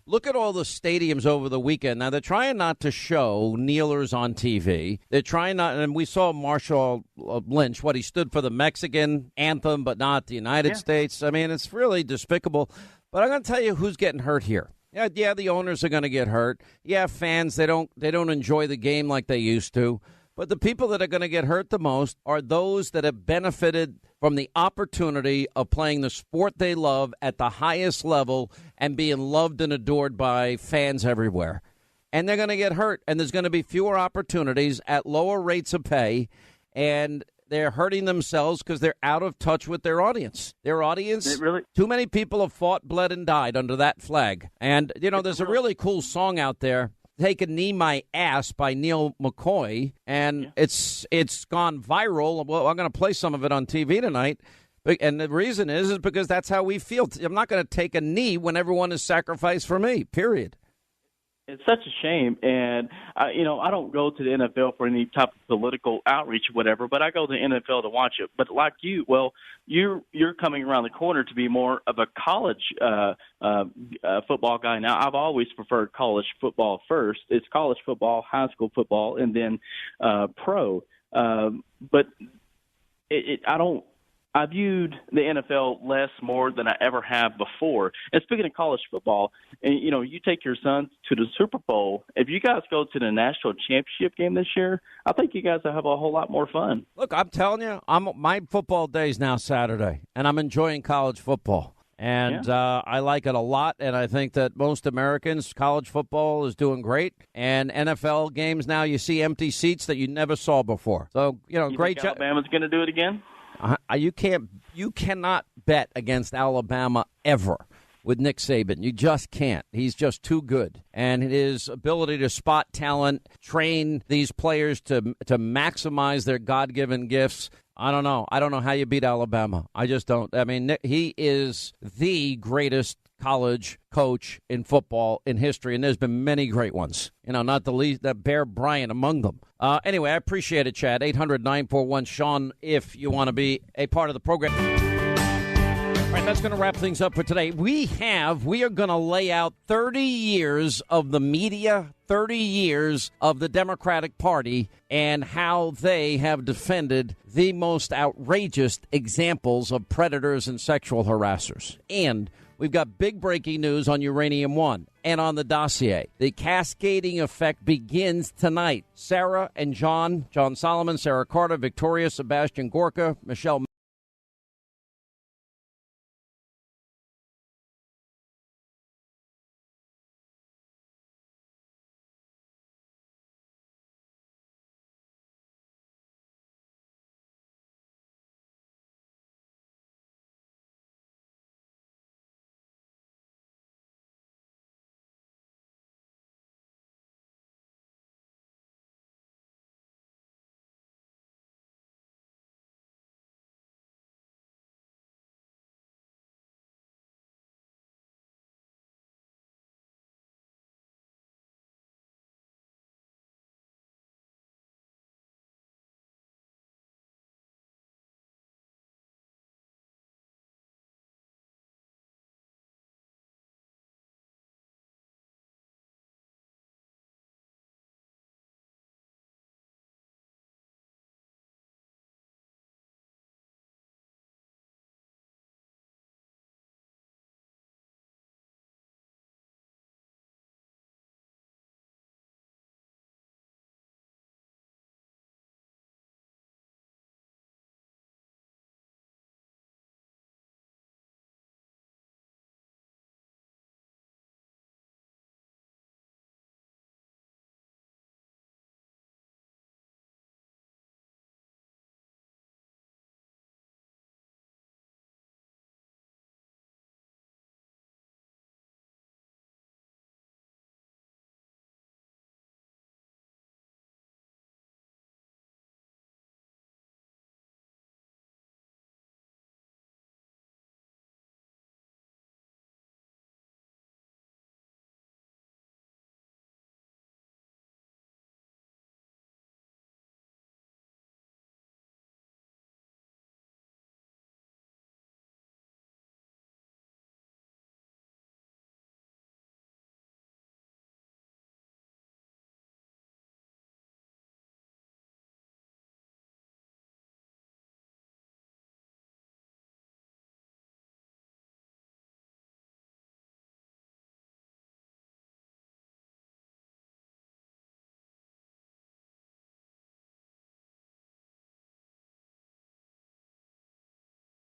Look at all the stadiums over the weekend. Now, they're trying not to show kneelers on TV. They're trying not, and we saw Marshawn Lynch, he stood for the Mexican anthem, but not the United States. I mean, it's really despicable. But I'm going to tell you who's getting hurt here. Yeah, the owners are going to get hurt. Yeah, fans, they don't enjoy the game like they used to. But the people that are going to get hurt the most are those that have benefited from the opportunity of playing the sport they love at the highest level and being loved and adored by fans everywhere. And they're going to get hurt, and there's going to be fewer opportunities at lower rates of pay, and they're hurting themselves because they're out of touch with their audience. Too many people have fought, bled, and died under that flag. And, there's a really cool song out there, Take a Knee My Ass by Neil McCoy, and it's gone viral. Well, I'm going to play some of it on TV tonight, and the reason is because that's how we feel. I'm not going to take a knee when everyone is sacrificed for me, period. It's such a shame, and I don't go to the NFL for any type of political outreach or whatever, but I go to the NFL to watch it. But like you, you're coming around the corner to be more of a college football guy now. I've always preferred college football first. It's college football, high school football, and then pro. But I viewed the NFL more than I ever have before. And speaking of college football, and you take your son to the Super Bowl. If you guys go to the national championship game this year, I think you guys will have a whole lot more fun. Look, I'm telling you, my football day is now Saturday, and I'm enjoying college football. And I like it a lot, and I think that most Americans, college football is doing great. And NFL games now, you see empty seats that you never saw before. So, great job. Alabama's going to do it again? You cannot bet against Alabama ever with Nick Saban. You just can't. He's just too good. And his ability to spot talent, train these players to maximize their God-given gifts. I don't know. I don't know how you beat Alabama. I just don't. I mean, he is the greatest college coach in football in history, and there's been many great ones. Not the least, that Bear Bryant among them. Anyway, I appreciate it, Chad. 800-941-SEAN if you want to be a part of the program. All right, that's going to wrap things up for today. We are going to lay out 30 years of the media, 30 years of the Democratic Party, and how they have defended the most outrageous examples of predators and sexual harassers. And we've got big breaking news on Uranium One and on the dossier. The cascading effect begins tonight. Sarah and John Solomon, Sarah Carter, Victoria, Sebastian Gorka, Michelle